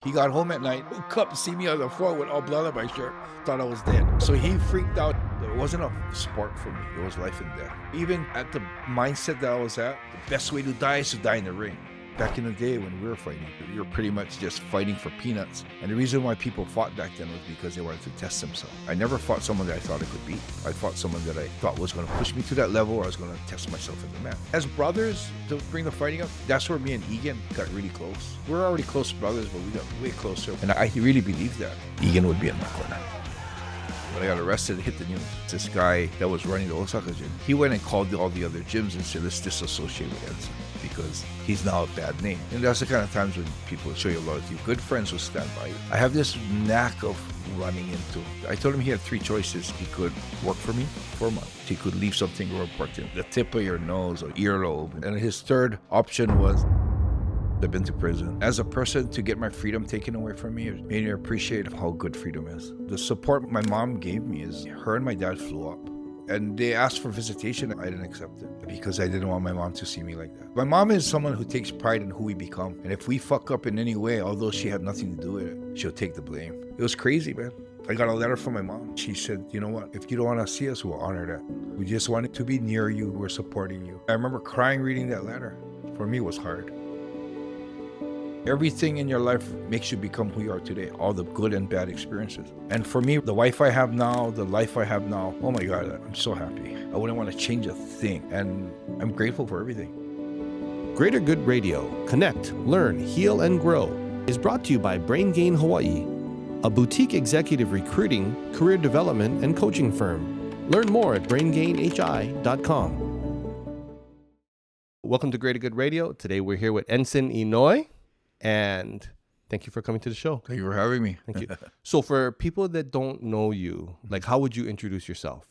He got home at night, woke up, see me on the floor with all blood on my shirt, thought I was dead. So he freaked out. It wasn't a sport for me. It was life and death. Even at the mindset that I was at, the best way to die is to die in the ring. Back in the day when we were fighting, you were pretty much just fighting for peanuts. And the reason why people fought back then was because they wanted to test themselves. I never fought someone that I thought I could beat. I fought someone that I thought was going to push me to that level, or I was going to test myself as a man. As brothers, to bring the fighting up, that's where me and Egan got really close. We were already close brothers, but we got way closer. And I really believed that Egan would be in my corner. When I got arrested, it hit the news. This guy that was running the Osaka gym, he went and called all the other gyms and said, let's disassociate with Enson because he's now a bad name. And that's the kind of times when people show you loyalty. Good friends will stand by you. I have this knack of running into. I told him he had three choices. He could work for me for a month. He could leave something real important, the tip of your nose or earlobe. And his third option was, I've been to prison. As a person, to get my freedom taken away from me, it made me appreciate how good freedom is. The support my mom gave me is her and my dad flew up. And they asked for visitation. I didn't accept it because I didn't want my mom to see me like that. My mom is someone who takes pride in who we become. And if we fuck up in any way, although she had nothing to do with it, she'll take the blame. It was crazy, man. I got a letter from my mom. She said, you know what? If you don't want to see us, we'll honor that. We just wanted to be near you. We're supporting you. I remember crying reading that letter. For me, it was hard. Everything in your life makes you become who you are today, all the good and bad experiences. And for me, the wife I have now, the life I have now, oh my God, I'm so happy. I wouldn't want to change a thing, and I'm grateful for everything. Greater Good Radio, connect, learn, heal, and grow, is brought to you by Brain Gain Hawaii, a boutique executive recruiting, career development, and coaching firm. Learn more at braingainhi.com. Welcome to Greater Good Radio. Today we're here with Enson Inoue. And thank you for coming to the show. Thank you for having me. Thank you. So for people that don't know you, like how would you introduce yourself?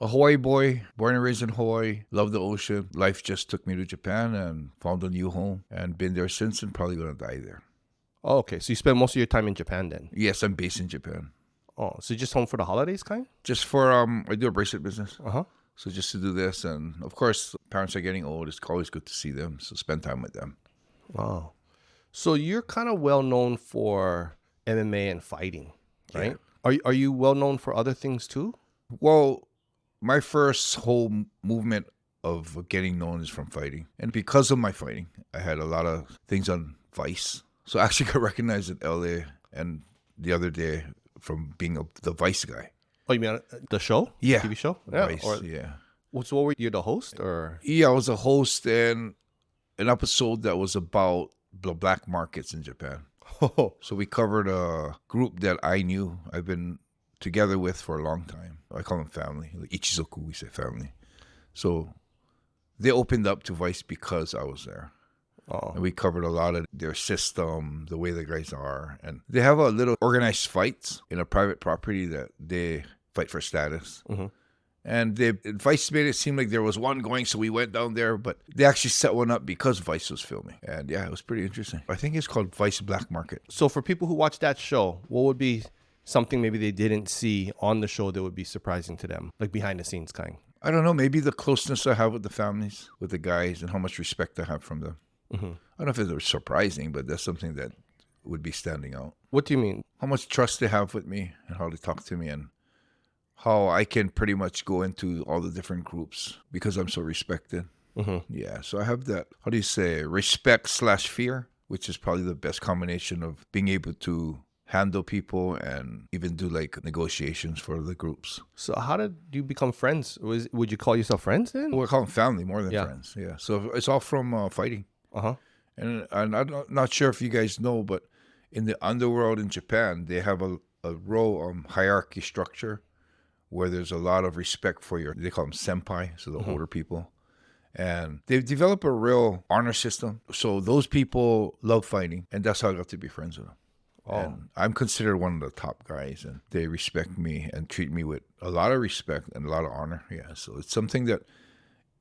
A Hawaii boy, born and raised in Hawaii, love the ocean. Life just took me to Japan and found a new home and been there since and probably going to die there. Oh, okay. So you spend most of your time in Japan then? Yes, I'm based in Japan. Oh, so just home for the holidays kind? Just for, I do a bracelet business. Uh-huh. So just to do this. And of course, parents are getting old. It's always good to see them. So spend time with them. Wow. So you're kind of well known for MMA and fighting, right? Yeah. Are you well known for other things too? Well, my first whole movement of getting known is from fighting. And because of my fighting, I had a lot of things on Vice. So I actually got recognized in LA and the other day from being the Vice guy. Oh, you mean the show? Yeah. TV show? Vice, yeah. So what were you, the host or? Yeah, I was a host in an episode that was about the black markets in Japan. Oh. So we covered a group that I knew I've been together with for a long time. I call them family. Like Ichizoku, we say family. So they opened up to Vice because I was there. Oh. And we covered a lot of their system, the way the guys are. And they have a little organized fights in a private property that they fight for status. Mm-hmm. And Vice made it seem like there was one going, so we went down there. But they actually set one up because Vice was filming. And yeah, it was pretty interesting. I think it's called Vice Black Market. So for people who watch that show, what would be something maybe they didn't see on the show that would be surprising to them? Like behind the scenes kind? I don't know. Maybe the closeness I have with the families, with the guys, and how much respect I have from them. Mm-hmm. I don't know if it was surprising, but that's something that would be standing out. What do you mean? How much trust they have with me and how they talk to me and how I can pretty much go into all the different groups because I'm so respected. Mm-hmm. Yeah, so I have that, how do you say, respect/fear, which is probably the best combination of being able to handle people and even do like negotiations for the groups. So how did you become friends? Would you call yourself friends then? We're calling family more than friends. Yeah, so it's all from fighting. Uh-huh. And I'm not sure if you guys know, but in the Underworld in Japan, they have a row hierarchy structure where there's a lot of respect for they call them senpai, so the older people. And they've developed a real honor system. So those people love fighting, and that's how I got to be friends with them. Oh. And I'm considered one of the top guys, and they respect me and treat me with a lot of respect and a lot of honor. Yeah, so it's something that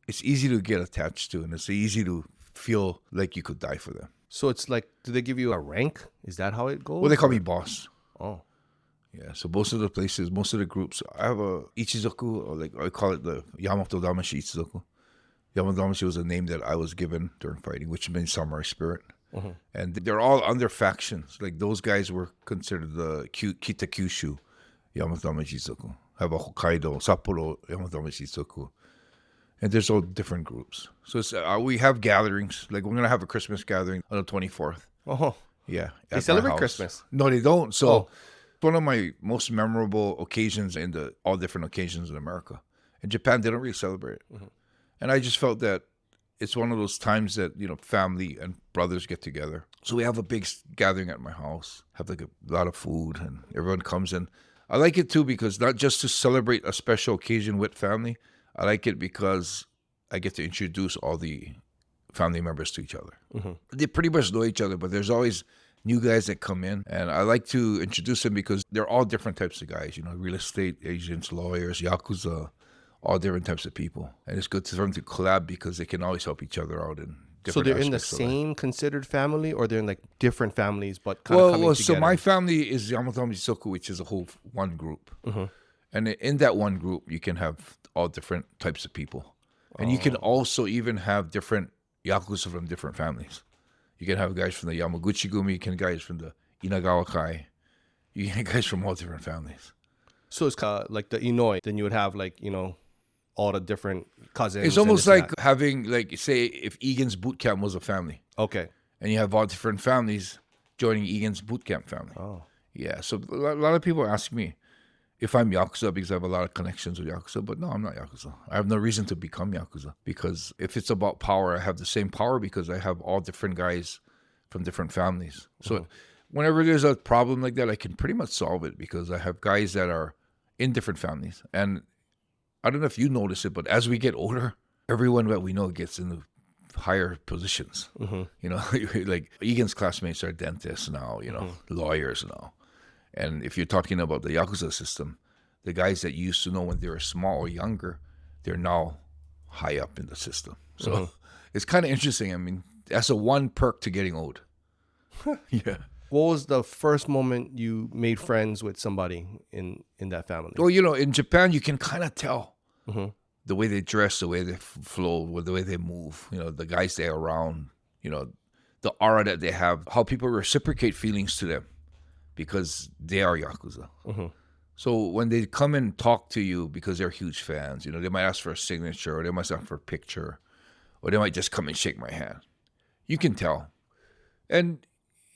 it's easy to get attached to, and it's easy to feel like you could die for them. So it's like, do they give you a rank? Is that how it goes? Well, they call me boss. Oh. Yeah, so most of the places, most of the groups, I have a Ichizoku, or like I call it the Yamatodamashii Ichizoku. Yamatodamashii was a name that I was given during fighting, which means samurai spirit. And they're all under factions. Like those guys were considered the Kita Kyushu Yamatodamashii, have a Hokkaido, Sapporo Yamatodamashii. And there's all different groups. So it's, we have gatherings. Like we're going to have a Christmas gathering on the 24th. Oh, yeah. they celebrate Christmas? No, they don't. So one of my most memorable occasions in all different occasions in America. In Japan, they don't really celebrate it. And I just felt that it's one of those times that, family and brothers get together. So we have a big gathering at my house, have like a lot of food, and everyone comes in. I like it too because not just to celebrate a special occasion with family, I like it because I get to introduce all the family members to each other. They pretty much know each other, but there's always new guys that come in, and I like to introduce them because they're all different types of guys, real estate agents, lawyers, Yakuza, all different types of people. And it's good for them to collab because they can always help each other out in different So they're in the aspects of life. same considered family, or they're in like different families but kind of coming together? So my family is Yamatodamashii, which is a whole one group. And in that one group, you can have all different types of people. And you can also even have different Yakuza from different families. You can have guys from the Yamaguchi-gumi, you can have guys from the Inagawa-kai. You can have guys from all different families. So it's kind of like the Inoue. Then you would have like, all the different cousins. It's almost like having, like, say, if Egan's boot camp was a family. Okay. And you have all different families joining Egan's boot camp family. Oh. Yeah, so a lot of people ask me if I'm Yakuza because I have a lot of connections with Yakuza, but no, I'm not Yakuza. I have no reason to become Yakuza because if it's about power, I have the same power because I have all different guys from different families. So whenever there's a problem like that, I can pretty much solve it because I have guys that are in different families. And I don't know if you notice it, but as we get older, everyone that we know gets into higher positions. Like Egan's classmates are dentists now, lawyers now. And if you're talking about the Yakuza system, the guys that you used to know when they were small or younger, they're now high up in the system. So it's kind of interesting. I mean, that's a one perk to getting old. Yeah. What was the first moment you made friends with somebody in that family? Well, in Japan, you can kind of tell the way they dress, the way they flow, the way they move, the guys they're around, the aura that they have, how people reciprocate feelings to them because they are Yakuza. So when they come and talk to you because they're huge fans, they might ask for a signature or they might ask for a picture or they might just come and shake my hand. You can tell. And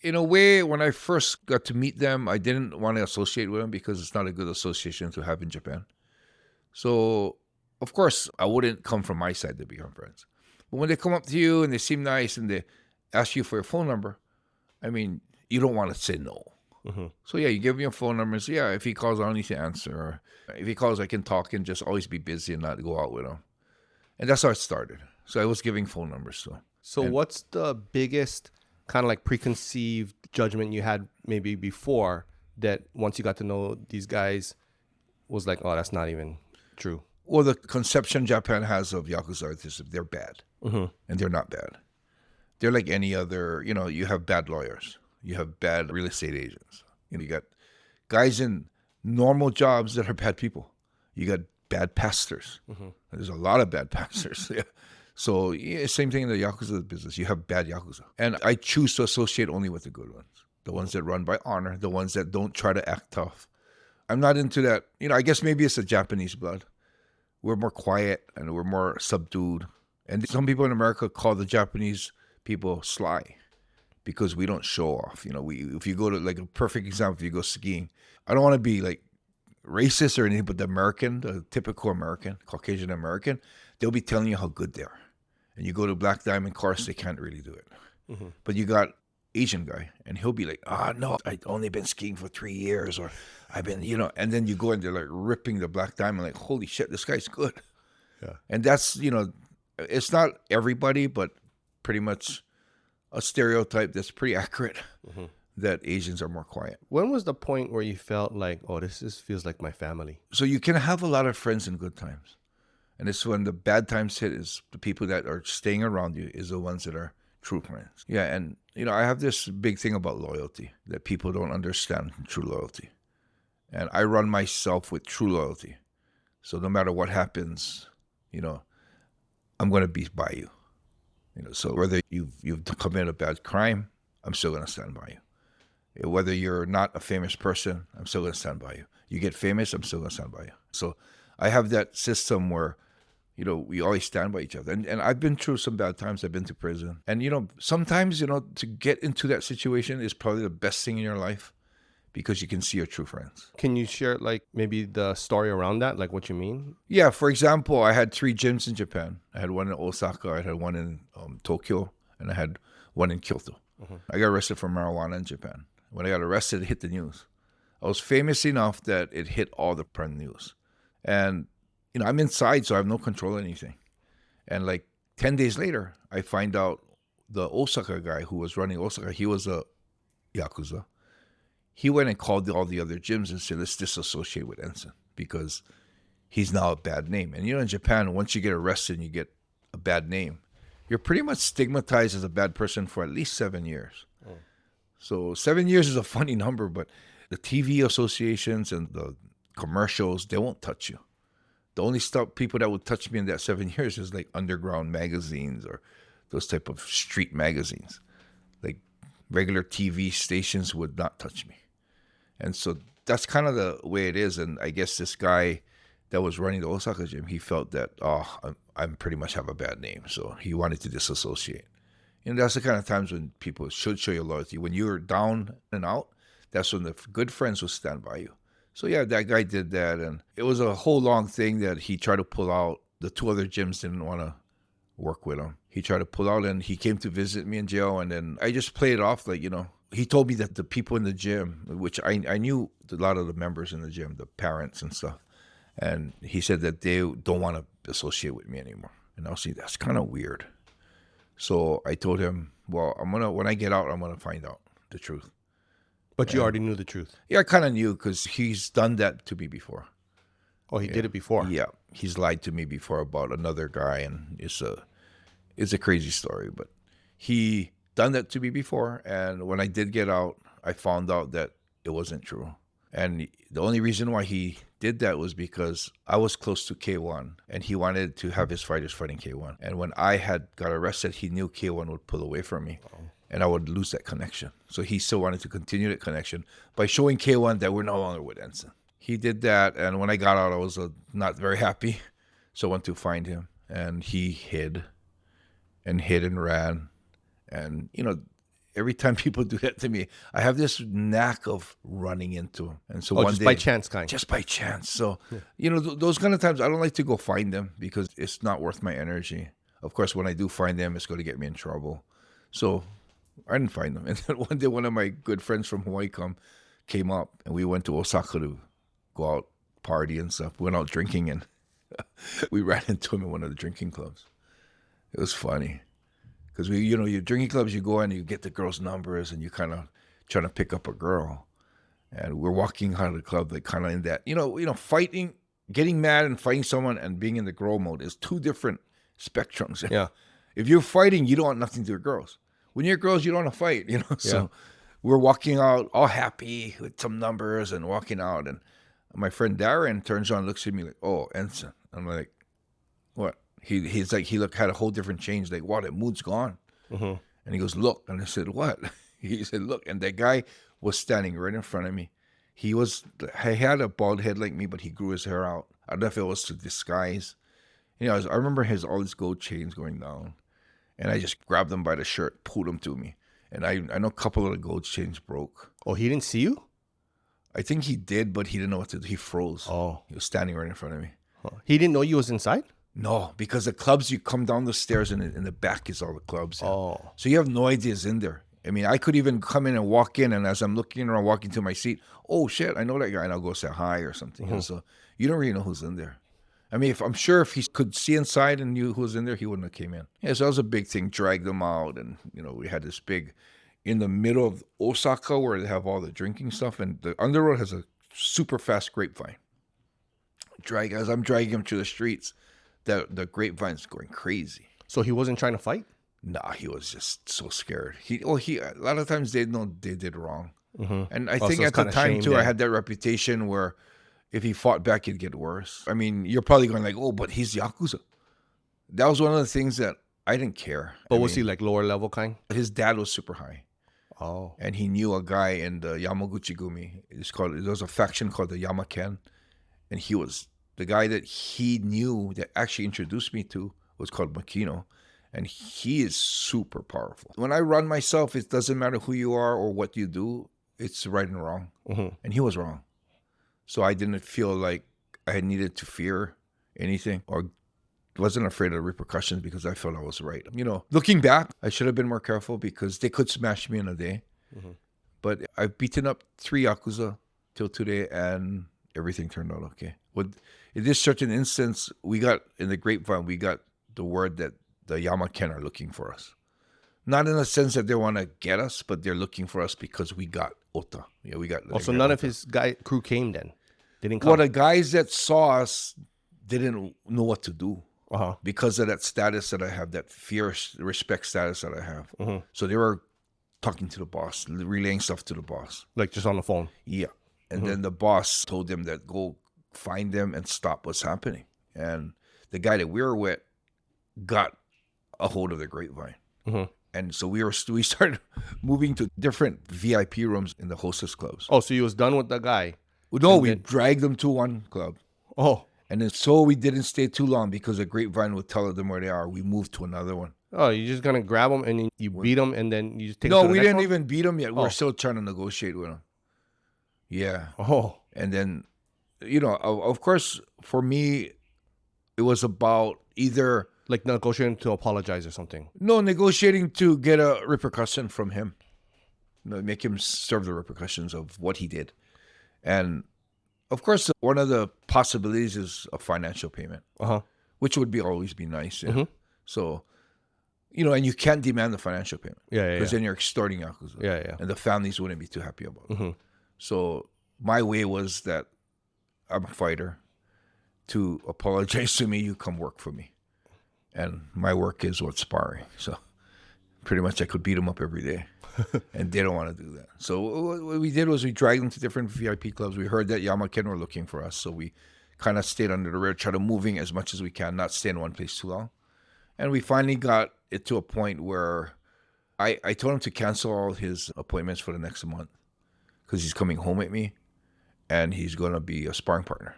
in a way, when I first got to meet them, I didn't want to associate with them because it's not a good association to have in Japan. So, of course, I wouldn't come from my side to become friends. But when they come up to you and they seem nice and they ask you for your phone number, I mean, you don't want to say no. So, yeah, you give me a phone number and say, yeah, if he calls, I don't need to answer. Or if he calls, I can talk and just always be busy and not go out with him. And that's how it started. So I was giving phone numbers. So what's the biggest kind of like preconceived judgment you had maybe before that once you got to know these guys was like, oh, that's not even true? Well, the conception Japan has of Yakuza artists, they're bad. And they're not bad. They're like any other, you have bad lawyers. You have bad real estate agents. You got guys in normal jobs that are bad people. You got bad pastors. There's a lot of bad pastors. Yeah. So yeah, same thing in the Yakuza business. You have bad Yakuza. And I choose to associate only with the good ones. The ones that run by honor. The ones that don't try to act tough. I'm not into that. I guess maybe it's the Japanese blood. We're more quiet and we're more subdued. And some people in America call the Japanese people sly because we don't show off. If you go to, like, a perfect example, if you go skiing, I don't want to be like racist or anything, but the typical American, Caucasian American, they'll be telling you how good they are. And you go to Black Diamond course, they can't really do it. But you got Asian guy, and he'll be like, no, I've only been skiing for 3 years, or I've been, and then you go and they're like ripping the Black Diamond, like, holy shit, this guy's good. Yeah. And that's, it's not everybody, but pretty much a stereotype that's pretty accurate that Asians are more quiet. When was the point where you felt like, oh, this feels like my family? So you can have a lot of friends in good times. And it's when the bad times hit is the people that are staying around you is the ones that are true friends. Yeah, and, I have this big thing about loyalty that people don't understand true loyalty. And I run myself with true loyalty. So no matter what happens, I'm going to be by you. So whether you've committed a bad crime, I'm still going to stand by you. Whether you're not a famous person, I'm still going to stand by you. You get famous, I'm still going to stand by you. So I have that system where, we always stand by each other. And I've been through some bad times. I've been to prison. And, sometimes, to get into that situation is probably the best thing in your life because you can see your true friends. Can you share, maybe the story around that, like what you mean? Yeah, for example, I had 3 gyms in Japan. I had one in Osaka, I had one in Tokyo, and I had one in Kyoto. Mm-hmm. I got arrested for marijuana in Japan. When I got arrested, it hit the news. I was famous enough that it hit all the print news. And, I'm inside, so I have no control of anything. And 10 days later, I find out the Osaka guy who was running Osaka, he was a Yakuza. He went and called all the other gyms and said, let's disassociate with Enson because he's now a bad name. And, in Japan, once you get arrested and you get a bad name, you're pretty much stigmatized as a bad person for at least 7 years. Oh. So 7 years is a funny number, but the TV associations and the commercials, they won't touch you. The only people that would touch me in that 7 years is underground magazines or those type of street magazines. Regular TV stations would not touch me. And so that's kind of the way it is. And I guess this guy that was running the Osaka gym, he felt that, I pretty much have a bad name. So he wanted to disassociate. And that's the kind of times when people should show you loyalty. When you're down and out, that's when the good friends will stand by you. So yeah, that guy did that. And it was a whole long thing that he tried to pull out. The 2 other gyms didn't want to work with him. He tried to pull out and he came to visit me in jail. And then I just played it off he told me that the people in the gym, which I knew a lot of the members in the gym, the parents and stuff. And he said that they don't want to associate with me anymore. And I was like, that's kind of weird. So I told him, well, when I get out, I'm going to find out the truth. But you already knew the truth. Yeah, I kind of knew because he's done that to me before. Oh, he did it before? Yeah, he's lied to me before about another guy, and it's a crazy story. But he done that to me before, and when I did get out, I found out that it wasn't true. And the only reason why he did that was because I was close to K1, and he wanted to have his fighters fighting K1. And when I had got arrested, he knew K1 would pull away from me. Oh. And I would lose that connection. So he still wanted to continue that connection by showing K1 that we're no longer with Enson. He did that, and when I got out, I was not very happy. So I went to find him, and he hid and ran. And, every time people do that to me, I have this knack of running into him. And so one just day, by chance, kind. Just by chance. So, those kind of times, I don't like to go find them because it's not worth my energy. Of course, when I do find them, it's going to get me in trouble. So I didn't find them. And then one day, one of my good friends from Hawaii came up, and we went to Osaka to go out, party and stuff. We went out drinking, and we ran into him in one of the drinking clubs. It was funny. Because your drinking clubs, you go in and you get the girls' numbers and you kind of trying to pick up a girl. And we're walking out of the club, kind of in that, fighting, getting mad and fighting someone and being in the girl mode is 2 different spectrums. Yeah. If you're fighting, you don't want nothing to do with girls. When you're girls, you don't want to fight, So we're walking out all happy with some numbers and walking out. And my friend Darren turns on and looks at me like, oh, Enson. I'm like, what? He's like, he had a whole different change. Like, wow, that mood's gone. Mm-hmm. And he goes, look. And I said, what? He said, look. And that guy was standing right in front of me. He had a bald head like me, but he grew his hair out. I don't know if it was to disguise. I remember all his gold chains going down. And I just grabbed him by the shirt, pulled him to me. And I know a couple of the gold chains broke. Oh, he didn't see you? I think he did, but he didn't know what to do. He froze. Oh. He was standing right in front of me. Huh. He didn't know you was inside? No, because the clubs, you come down the stairs and in the back is all the clubs. Oh. So you have no idea it's in there. I mean, I could even come in and walk in, and as I'm looking around, walking to my seat, oh, shit, I know that guy, and I'll go say hi or something. Mm-hmm. So you don't really know who's in there. I mean, I'm sure if he could see inside and knew who was in there, he wouldn't have came in. Yeah, so that was a big thing. Dragged them out, and, we had this big, in the middle of Osaka where they have all the drinking stuff, and the Underworld has a super fast grapevine. As I'm dragging him through the streets, the grapevine's going crazy. So he wasn't trying to fight? Nah, he was just so scared. He a lot of times they know they did wrong. Mm-hmm. And I think at the time too, I had that reputation where if he fought back, it'd get worse. I mean, you're probably going like, oh, but he's Yakuza. That was one of the things that I didn't care. But was he like lower level kind? His dad was super high. Oh. And he knew a guy in the Yamaguchi-gumi. There was a faction called the Yamaken. And he was the guy that he knew that actually introduced me to was called Makino. And he is super powerful. When I run myself, it doesn't matter who you are or what you do. It's right and wrong. And he was wrong. So I didn't feel like I needed to fear anything or wasn't afraid of the repercussions because I felt I was right. You know, looking back, I should have been more careful because they could smash me in a day. But I've beaten up 3 Yakuza till today and everything turned out okay. In this certain instance, we got, in the grapevine, we got the word that the Yamaken are looking for us. Not in the sense that they want to get us, but they're looking for us because we got Ota. Yeah, we got. So none of his crew came then? They didn't come? Well, the guys that saw us didn't know what to do because of that status that I have, that fierce respect status that I have. So they were talking to the boss, relaying stuff to the boss. Like just on the phone? Yeah. And then the boss told them that go find them and stop what's happening. And the guy that we were with got a hold of the grapevine. And so we started moving to different VIP rooms in the hostess clubs. Oh, so you was done with the guy? No, we dragged them to one club. Oh. And then so we didn't stay too long because the grapevine would tell them where they are. We moved to another one. Oh, you're just going to grab them and you beat them and then you just take them to the No, we next didn't one? even beat them yet. We're still trying to negotiate with them. Yeah. Oh. And then, you know, of course, for me, it was about either... Like negotiating to apologize or something? No, negotiating to get a repercussion from him. You know, make him serve the repercussions of what he did. And, of course, one of the possibilities is a financial payment, which would always be nice. Yeah. So, you know, and you can't demand the financial payment. Because then you're extorting Yakuza. And the families wouldn't be too happy about it. So my way was that I'm a fighter. To apologize to me, you come work for me. And my work is what's sparring. So pretty much I could beat them up every day. And they don't want to do that. So what we did was we dragged them to different VIP clubs. We heard that Yamaken were looking for us. So we kind of stayed under the radar, tried to moving as much as we can, not stay in one place too long. And we finally got it to a point where I told him to cancel all his appointments for the next month because he's coming home with me and he's going to be a sparring partner.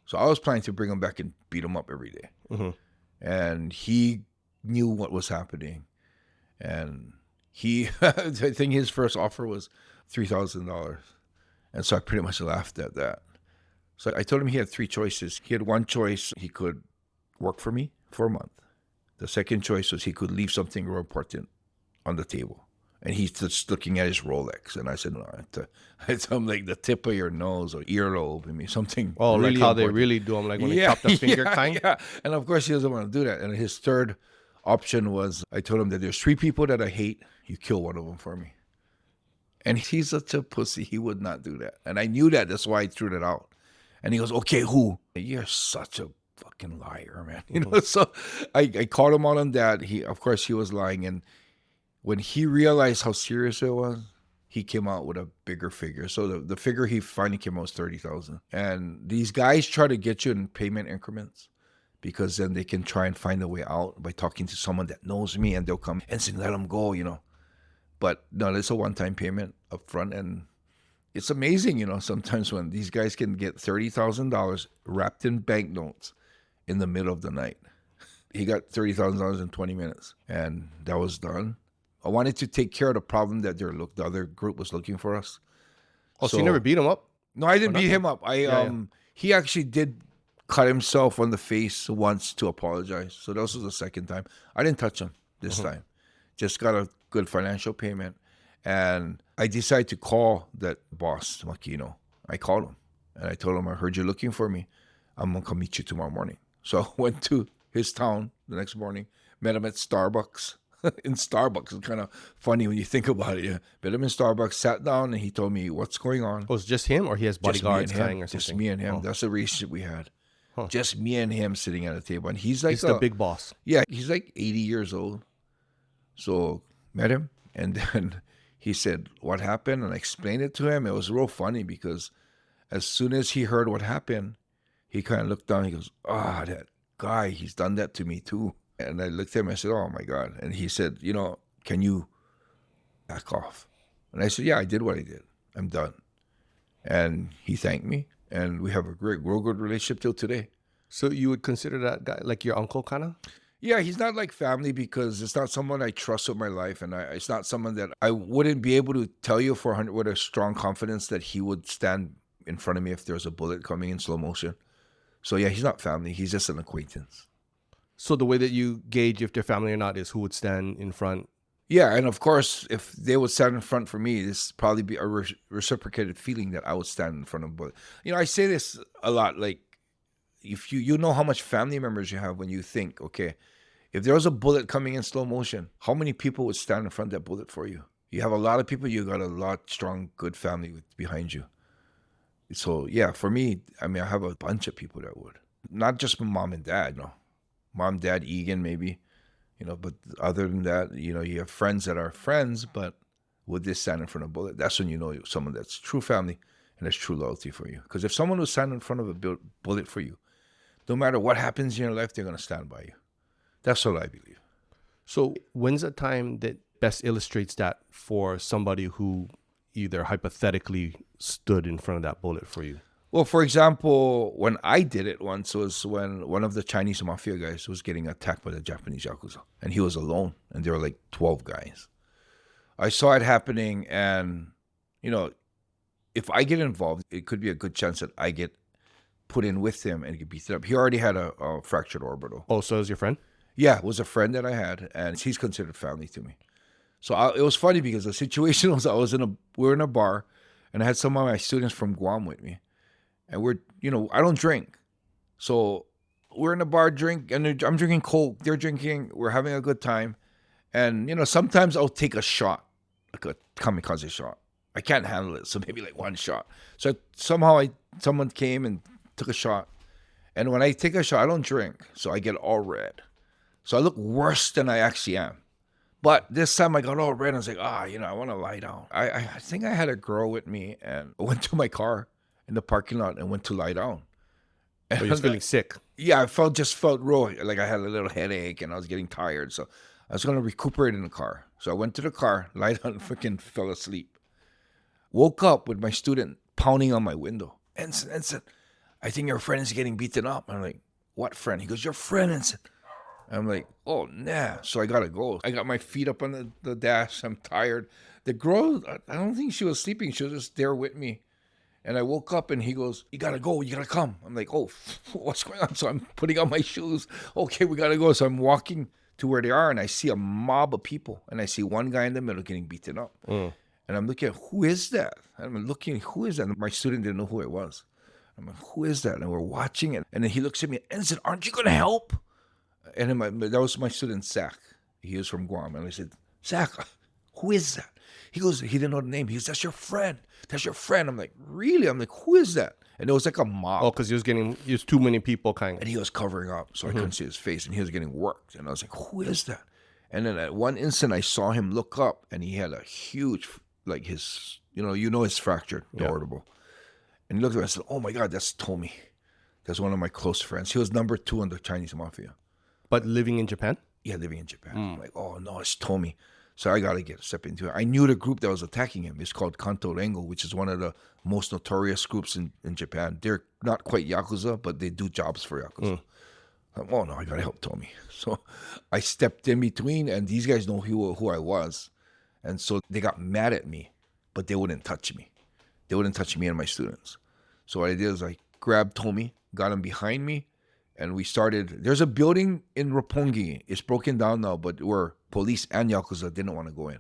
So I was planning to bring him back and beat him up every day. And he knew what was happening. And I think his first offer was $3,000. And so I pretty much laughed at that. So I told him he had 3 choices. He had one choice. He could work for me for a month. The second choice was he could leave something real important on the table. And he's just looking at his Rolex. And I said, no, I told him like the tip of your nose or earlobe. I mean, something. Oh, really like how important. they really do them, like when they chop the finger kind? Yeah. And of course, he doesn't want to do that. And his third option was, I told him that there's 3 people that I hate. You kill one of them for me. And he's such a pussy. He would not do that. And I knew that. That's why I threw that out. And he goes, okay, who? You're such a fucking liar, man. You know, so I called him out on that. Of course, he was lying. And when he realized how serious it was, he came out with a bigger figure. So the figure he finally came out was $30,000. And these guys try to get you in payment increments because then they can try and find a way out by talking to someone that knows me and they'll come and say, let them go, you know. But no, it's a one-time payment up front. And it's amazing, you know, sometimes when these guys can get $30,000 wrapped in banknotes in the middle of the night. He got $30,000 in 20 minutes and that was done. I wanted to take care of the problem that the other group was looking for us. Oh, so you never beat him up? No, I didn't beat him up. He actually did cut himself on the face once to apologize. So that was the second time. I didn't touch him this time. Just got a good financial payment. And I decided to call that boss, Makino. I called him and I told him, I heard you're looking for me. I'm going to come meet you tomorrow morning. So I went to his town the next morning, met him at Starbucks. In Starbucks. It's kind of funny when you think about it. Yeah. Met him in Starbucks, sat down, and he told me what's going on. Oh, it's just him or he has bodyguards coming or something? Just me and him. That's the relationship we had. Just me and him sitting at a table. And he's Yeah, he's like 80 years old. So met him, and then he said, what happened? And I explained it to him. It was real funny because as soon as he heard what happened, he kind of looked down. He goes, that guy, he's done that to me too. And I looked at him, I said, oh my God. And he said, can you back off? And I said, yeah, I did what I did. I'm done. And he thanked me, and we have a real good relationship till today. So you would consider that guy like your uncle, kind of? Yeah, he's not like family because it's not someone I trust with my life, and it's not someone that I wouldn't be able to tell you with a strong confidence that he would stand in front of me if there's a bullet coming in slow motion. So yeah, he's not family. He's just an acquaintance. So the way that you gauge if they're family or not is who would stand in front. Yeah, and of course, if they would stand in front for me, this probably be a reciprocated feeling that I would stand in front of. But I say this a lot. Like, if you know how much family members you have when you think, okay, if there was a bullet coming in slow motion, how many people would stand in front of that bullet for you? You have a lot of people. You got a lot strong, good family behind you. So yeah, for me, I have a bunch of people that would, not just my mom and dad. No, mom, dad, Egan, maybe. But other than that, you have friends that are friends, but would they stand in front of a bullet? That's when you know someone that's true family and that's true loyalty for you. Because if someone would stand in front of a bullet for you, no matter what happens in your life, they're going to stand by you. That's what I believe. So when's a time that best illustrates that for somebody who either hypothetically stood in front of that bullet for you? Well, for example, when I did it once was when one of the Chinese mafia guys was getting attacked by the Japanese Yakuza. And he was alone. And there were like 12 guys. I saw it happening. And, if I get involved, it could be a good chance that I get put in with him and get beaten up. He already had a fractured orbital. Oh, so it was your friend? Yeah, it was a friend that I had. And he's considered family to me. So it was funny because the situation was we were in a bar. And I had some of my students from Guam with me. And I don't drink. So we're in a bar and I'm drinking Coke. They're drinking. We're having a good time. And, sometimes I'll take a shot, like a kamikaze shot. I can't handle it. So maybe like one shot. So somehow someone came and took a shot. And when I take a shot, I don't drink. So I get all red. So I look worse than I actually am. But this time I got all red. And I was like, I want to lie down. I think I had a girl with me and I went to my car in the parking lot and went to lie down. And you was feeling sick? Yeah, I just felt raw. Like I had a little headache and I was getting tired. So I was going to recuperate in the car. So I went to the car, lied down, and freaking fell asleep. Woke up with my student pounding on my window. Enson, I think your friend is getting beaten up. I'm like, what friend? He goes, your friend, Enson. I'm like, oh, nah. So I got to go. I got my feet up on the dash. I'm tired. The girl, I don't think she was sleeping. She was just there with me. And I woke up and he goes, you got to go. You got to come. I'm like, oh, what's going on? So I'm putting on my shoes. Okay, we got to go. So I'm walking to where they are and I see a mob of people. And I see one guy in the middle getting beaten up. And I'm looking at, who is that? And I'm looking, who is that? And my student didn't know who it was. I'm like, who is that? And we're watching it. And then he looks at me and said, aren't you going to help? And then that was my student, Zach. He was from Guam. And I said, Zach, who is that? He goes, he didn't know the name. He goes, that's your friend. That's your friend. I'm like, really? I'm like, who is that? And it was like a mob. Oh, because he was too many people kind of. And he was covering up, so I couldn't see his face. And he was getting worked. And I was like, who is that? And then at one instant, I saw him look up, and he had a huge, like his, his fractured, the orbital. And he looked at me and said, oh my God, that's Tommy. That's one of my close friends. He was number 2 in the Chinese mafia. But living in Japan? Yeah, living in Japan. I'm like, oh no, it's Tommy. So I got to step into it. I knew the group that was attacking him. It's called Kanto Rengo, which is one of the most notorious groups in Japan. They're not quite Yakuza, but they do jobs for Yakuza. Like, oh no, I got to help Tommy. So I stepped in between, and these guys know who I was. And so they got mad at me, but they wouldn't touch me. They wouldn't touch me and my students. So what I did is I grabbed Tommy, got him behind me, and we started. There's a building in Roppongi. It's broken down now, but where police and Yakuza didn't want to go in.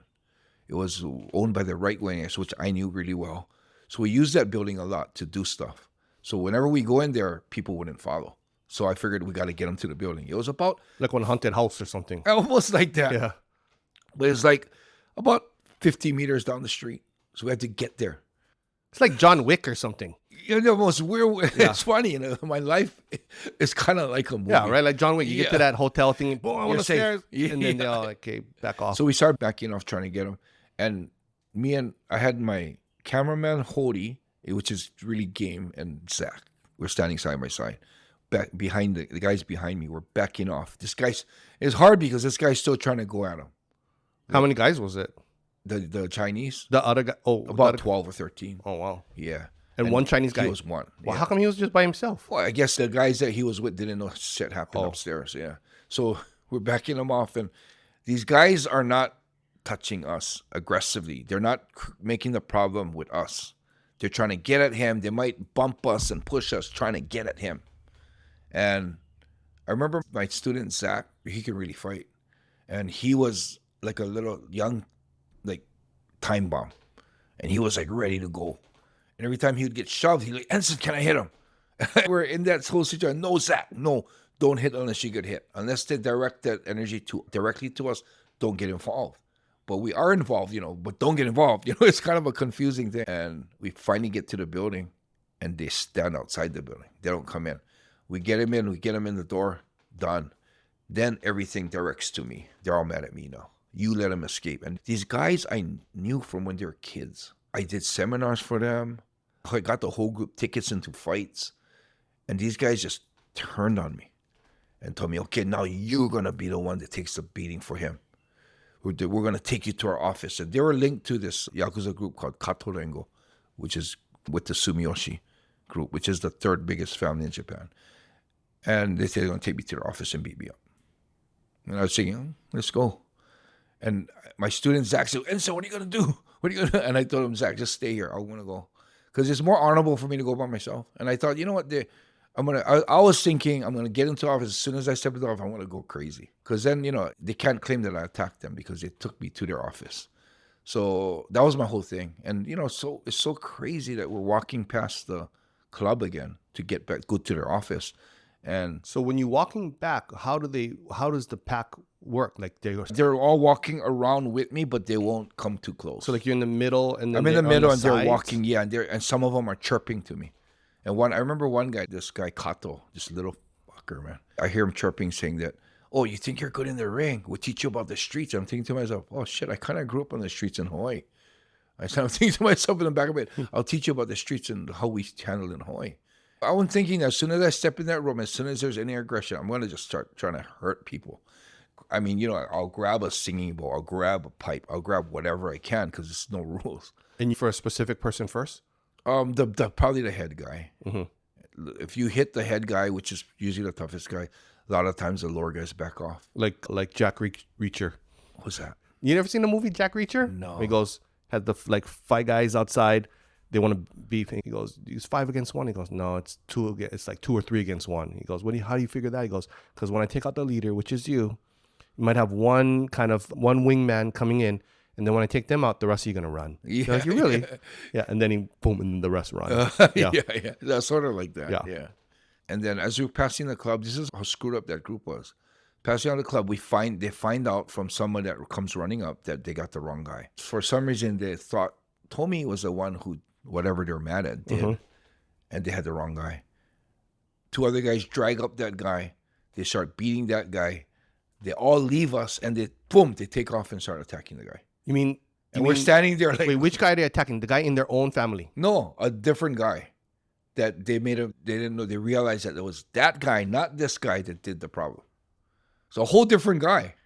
It was owned by the right wingers, which I knew really well. So we used that building a lot to do stuff. So whenever we go in there, people wouldn't follow. So I figured we got to get them to the building. It was about like one haunted house or something. Almost like that. Yeah. But it's like about 50 meters down the street. So we had to get there. It's like John Wick or something. The most weird. Yeah. It's funny, my life is kind of like a movie. Yeah, right. Like John Wick, you get to that hotel thing, boom, I want to stairs, and then they're all like, okay, back off. So we started backing off, trying to get him, and I had my cameraman Hody, which is really game, and Zach. We're standing side by side. back behind the guys behind me were backing off. It's hard because this guy's still trying to go at him. How many guys was it? The Chinese? The other guy? Oh, about 12 or 13. Oh, wow. Yeah. And one Chinese guy? He was one. Well, yeah. how come he was just by himself? Well, I guess the guys that he was with didn't know shit happened upstairs. Yeah. So we're backing them off, and these guys are not touching us aggressively. They're not making the problem with us. They're trying to get at him. They might bump us and push us, trying to get at him. And I remember my student, Zach, he could really fight. And he was like a little young, like, time bomb. And he was like ready to go. And every time he would get shoved, he'd like, Enson, can I hit him? We're in that whole situation. No, Zach, no, don't hit unless you get hit. Unless they direct that energy directly to us, don't get involved. But we are involved, but don't get involved. It's kind of a confusing thing. And we finally get to the building, and they stand outside the building. They don't come in. We get them in the door, done. Then everything directs to me. They're all mad at me now. You let them escape. And these guys I knew from when they were kids. I did seminars for them. I got the whole group tickets into fights. And these guys just turned on me and told me, okay, now you're going to be the one that takes the beating for him. We're going to take you to our office. And they were linked to this Yakuza group called Kato Rengo, which is with the Sumiyoshi group, which is the third biggest family in Japan. And they said they're going to take me to their office and beat me up. And I was thinking, let's go. And my student, Zach, said, Enson, what are you going to do? What are you going to do? And I told him, Zach, just stay here. I want to go. Because it's more honorable for me to go by myself. And I thought, you know what? I was thinking I'm going to get into office. As soon as I step into office, I want to go crazy. Because then, they can't claim that I attacked them because they took me to their office. So that was my whole thing. And, so it's so crazy that we're walking past the club again to get back, go to their office. And so when you're walking back, how does the pack work? Like they're all walking around with me, but they won't come too close. So like you're in the middle, and then I'm in the middle, and they're walking. Yeah, and some of them are chirping to me. And I remember one guy, this guy Kato, this little fucker, man. I hear him chirping, saying that, "Oh, you think you're good in the ring? We'll teach you about the streets." I'm thinking to myself, "Oh shit, I kind of grew up on the streets in Hawaii." I'm thinking to myself in the back of it, "I'll teach you about the streets and how we handle in Hawaii." I was thinking that as soon as I step in that room, as soon as there's any aggression, I'm going to just start trying to hurt people. I mean, I'll grab a singing bowl, I'll grab a pipe, I'll grab whatever I can because there's no rules. And for a specific person first? Probably the head guy. Mm-hmm. If you hit the head guy, which is usually the toughest guy, a lot of times the lower guys back off. Like Jack Reacher. What's that? You never seen the movie Jack Reacher? No. He goes, had the 5 guys outside. They want to beef him. He goes, "It's 5 against 1." He goes, "No, it's 2. It's like 2 or 3 against 1." He goes, how do you figure that? He goes, "Because when I take out the leader, which is you might have one wingman coming in, and then when I take them out, the rest of you are gonna run." Yeah, like, you really? Yeah. And then boom, and then the rest run. Yeah. That's sort of like that. Yeah. And then as we were passing the club, this is how screwed up that group was. Passing out the club, they find out from someone that comes running up that they got the wrong guy. For some reason, they thought Tommy was the one who, whatever they're mad at, did, Mm-hmm. and they had the wrong guy. 2 other guys drag up that guy. They start beating that guy. They all leave us, and they take off and start attacking the guy. You mean? And we're standing there like, wait, which guy are they attacking? The guy in their own family? No, a different guy that they didn't know. They realized that it was that guy, not this guy, that did the problem. So a whole different guy.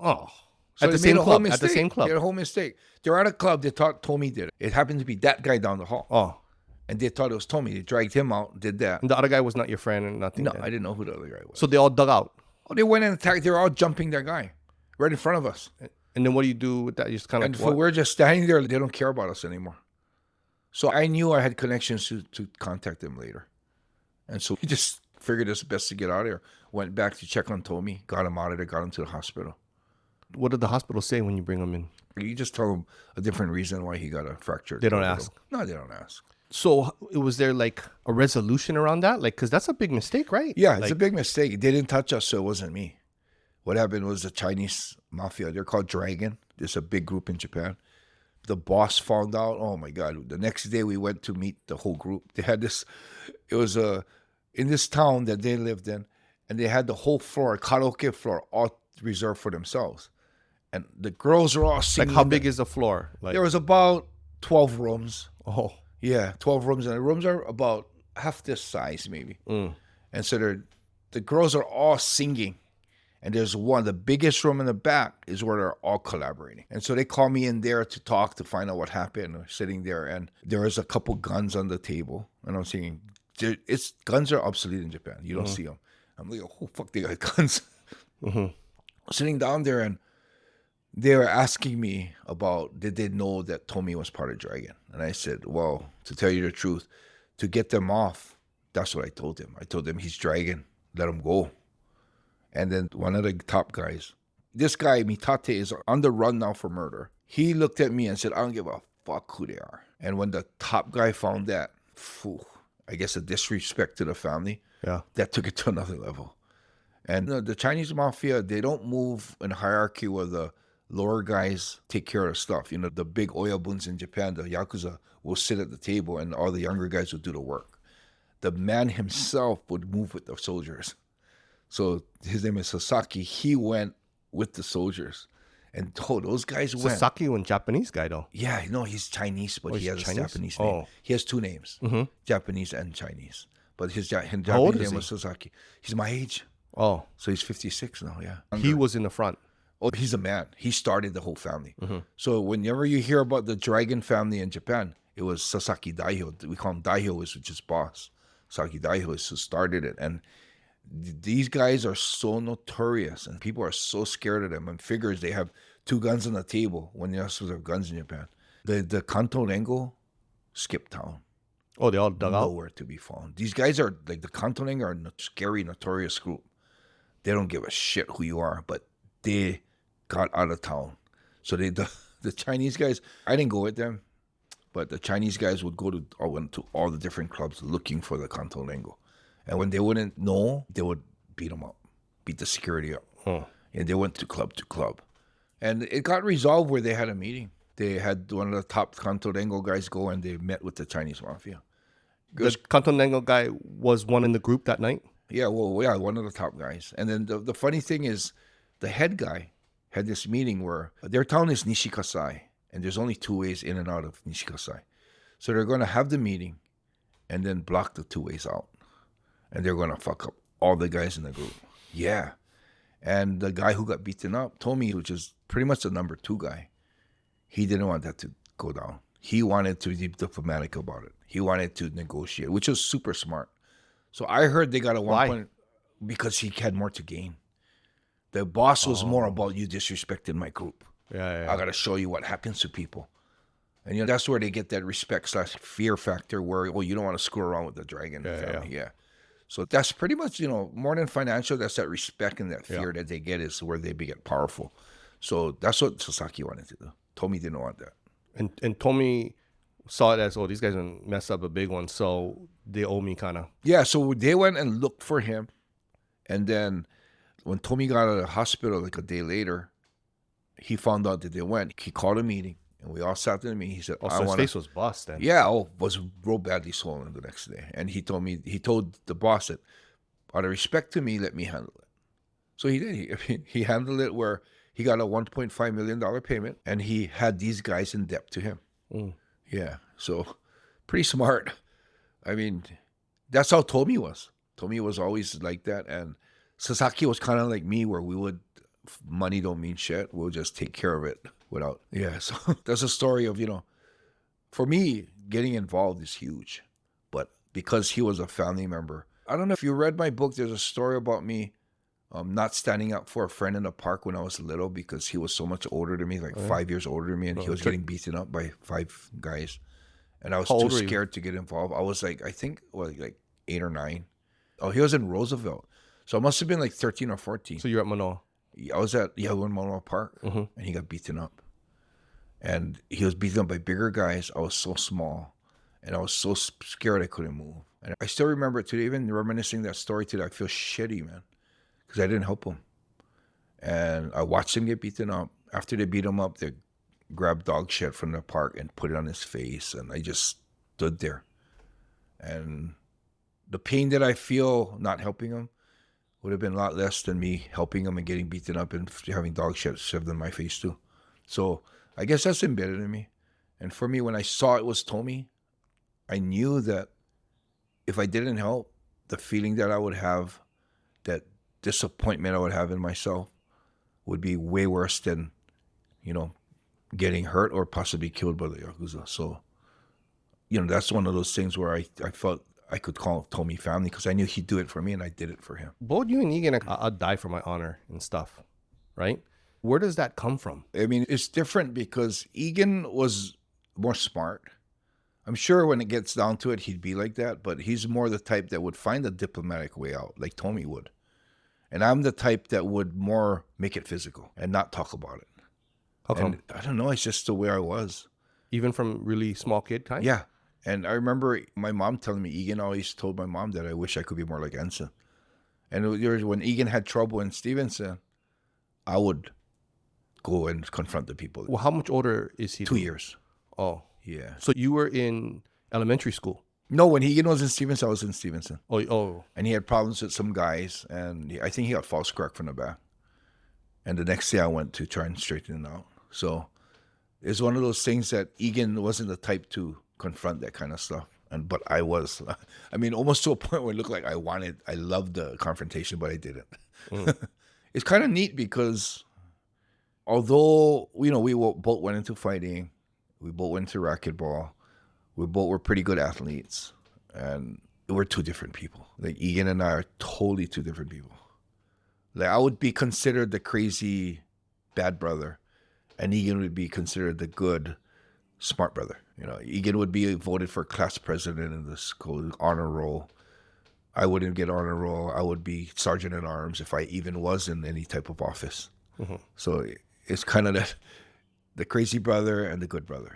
Oh. So At the same club. At the same club. They had a whole mistake. They're at a club. They thought Tommy did it. It happened to be that guy down the hall. Oh. And they thought it was Tommy. They dragged him out, did that. And the other guy was not your friend and nothing? No, then? I didn't know who the other guy was. So they all dug out? Oh, they went and attacked. They were all jumping that guy right in front of us. And then what do you do with that? You just kind of we're just standing there. They don't care about us anymore. So I knew I had connections to contact them later. And so we just figured it's best to get out of here. Went back to check on Tommy, got him out of there, got him to the hospital. What did the hospital say when you bring him in? You just tell them a different reason why he got a fracture. They don't ask? No, they don't ask. So was there like a resolution around that? Like, because that's a big mistake, right? Yeah, it's a big mistake. They didn't touch us, so it wasn't me. What happened was the Chinese mafia, they're called Dragon. There's a big group in Japan. The boss found out. Oh my God. The next day we went to meet the whole group. They had this, it was in this town that they lived in, and they had the whole floor, karaoke floor, all reserved for themselves. And the girls were all singing. Like how big is the floor? Like, there was about 12 rooms. Oh. Yeah, 12 rooms. And the rooms are about half this size maybe. Mm. And so the girls are all singing. And there's the biggest room in the back is where they're all collaborating. And so they call me in there to talk, to find out what happened. We're sitting there, and there was a couple guns on the table. And I'm saying, guns are obsolete in Japan. You don't see them. I'm like, oh, fuck, they got guns. Sitting down there, and they were asking me about, did they know that Tommy was part of Dragon? And I said, well, to tell you the truth, to get them off, that's what I told him. I told him, he's Dragon. Let him go. And then one of the top guys, this guy, Mitate, is on the run now for murder. He looked at me and said, I don't give a fuck who they are. And when the top guy found that, I guess a disrespect to the family, that took it to another level. And the Chinese mafia, they don't move in hierarchy where the lower guys take care of stuff. You know, the big oyabuns in Japan, the Yakuza, will sit at the table and all the younger guys will do the work. The man himself would move with the soldiers. So his name is Sasaki. He went with the soldiers. And those guys went. Sasaki, a Japanese guy, though. Yeah, no, he's Chinese, but he has Chinese? a Japanese name. Oh. He has two names, Japanese and Chinese. But his Japanese name was Sasaki. He's my age. Oh. So he's 56 now, yeah. He was in the front. Oh, he's a man. He started the whole family. So whenever you hear about the Dragon family in Japan, it was Sasaki Daihyo. We call him Daihyo, which is boss. Sasaki Daihyo is who started it. And these guys are so notorious, and people are so scared of them. And figures they have two guns on the table when you're not supposed to have guns in Japan. The Kanto Rengo skipped town. Oh, they all dug out? Nowhere to be found. These guys are, like, the Kanto Rengo are a scary, notorious group. They don't give a shit who you are, but they got out of town. So the Chinese guys, I didn't go with them, but the Chinese guys would went to all the different clubs looking for the Kanto Rengo. And when they wouldn't know, they would beat them up, beat the security up. And they went to club. And it got resolved where they had a meeting. They had one of the top Kanto Rengo guys go, and they met with the Chinese mafia. The Kanto Rengo guy was one in the group that night? Yeah, one of the top guys. And then the funny thing is, the head guy had this meeting where their town is Nishikasai, and there's only two ways in and out of Nishikasai. So they're going to have the meeting and then block the two ways out. And they're going to fuck up all the guys in the group. Yeah. And the guy who got beaten up, Tommy, which is pretty much the number 2 guy, he didn't want that to go down. He wanted to be diplomatic about it. He wanted to negotiate, which was super smart. So I heard they got a 1 point because he had more to gain. The boss was more about, you disrespecting my group. Yeah. I got to show you what happens to people. And that's where they get that respect/fear factor where, you don't want to screw around with the Dragon family. Yeah. So that's pretty much, more than financial, that's that respect and that fear that they get is where they get powerful. So that's what Sasaki wanted to do. Tommy didn't want that. And Tommy saw it as, these guys gonna mess up a big one, so they owe me kind of. Yeah, so they went and looked for him. And then when Tommy got out of the hospital like a day later, he found out that they went. He called a meeting. And we all sat in the meeting. He said, so his face was bust then. Yeah, was real badly swollen the next day. And he told the boss that, out of respect to me, let me handle it. So he did. He handled it where he got a $1.5 million payment, and he had these guys in debt to him. Yeah, so pretty smart. I mean, that's how Tommy was. Tommy was always like that. And Sasaki was kind of like me, where money don't mean shit. We'll just take care of it. So that's a story of, for me, getting involved is huge. But because he was a family member, I don't know if you read my book, there's a story about me not standing up for a friend in the park when I was little because he was so much older than me, like 5 years older than me, and he was getting beaten up by 5 guys. And I was too scared to get involved. I was like, I think, like 8 or 9. Oh, he was in Roosevelt. So I must have been like 13 or 14. So you're at Manoa? I was at Manoa Park, and he got beaten up. And he was beaten up by bigger guys. I was so small, and I was so scared I couldn't move. And I still remember it today, even reminiscing that story today, I feel shitty, man, because I didn't help him. And I watched him get beaten up. After they beat him up, they grabbed dog shit from the park and put it on his face, and I just stood there. And the pain that I feel not helping him would have been a lot less than me helping him and getting beaten up and having dog shit shoved in my face too. So I guess that's embedded in me. And for me, when I saw it was Tommy, I knew that if I didn't help, the feeling that I would have, that disappointment I would have in myself would be way worse than, getting hurt or possibly killed by the Yakuza. So, that's one of those things where I felt I could call Tommy family because I knew he'd do it for me and I did it for him. Both you and Egan, I'll die for my honor and stuff, right? Where does that come from? I mean, it's different because Egan was more smart. I'm sure when it gets down to it, he'd be like that, but he's more the type that would find a diplomatic way out, like Tommy would. And I'm the type that would more make it physical and not talk about it. How come? And I don't know, it's just the way I was. Even from really small kid kind? Yeah. And I remember my mom telling me, Egan always told my mom that I wish I could be more like Enson. And when Egan had trouble in Stevenson, I would go and confront the people. Well, how much older is he? 2 years. Oh. Yeah. So you were in elementary school? No, when Egan was in Stevenson, I was in Stevenson. Oh. And he had problems with some guys, and I think he got false correct from the back. And the next day I went to try and straighten it out. So it's one of those things that Egan wasn't the type to confront that kind of stuff. But I was. I mean, almost to a point where it looked like I loved the confrontation, but I didn't. It's kind of neat because although, we both went into fighting, we both went into racquetball, we both were pretty good athletes, and we're two different people. Like Egan and I are totally two different people. Like I would be considered the crazy bad brother, and Egan would be considered the good smart brother. Egan would be voted for class president in the school honor roll. I wouldn't get honor roll. I would be sergeant at arms if I even was in any type of office. Mm-hmm. So it's kind of the crazy brother and the good brother,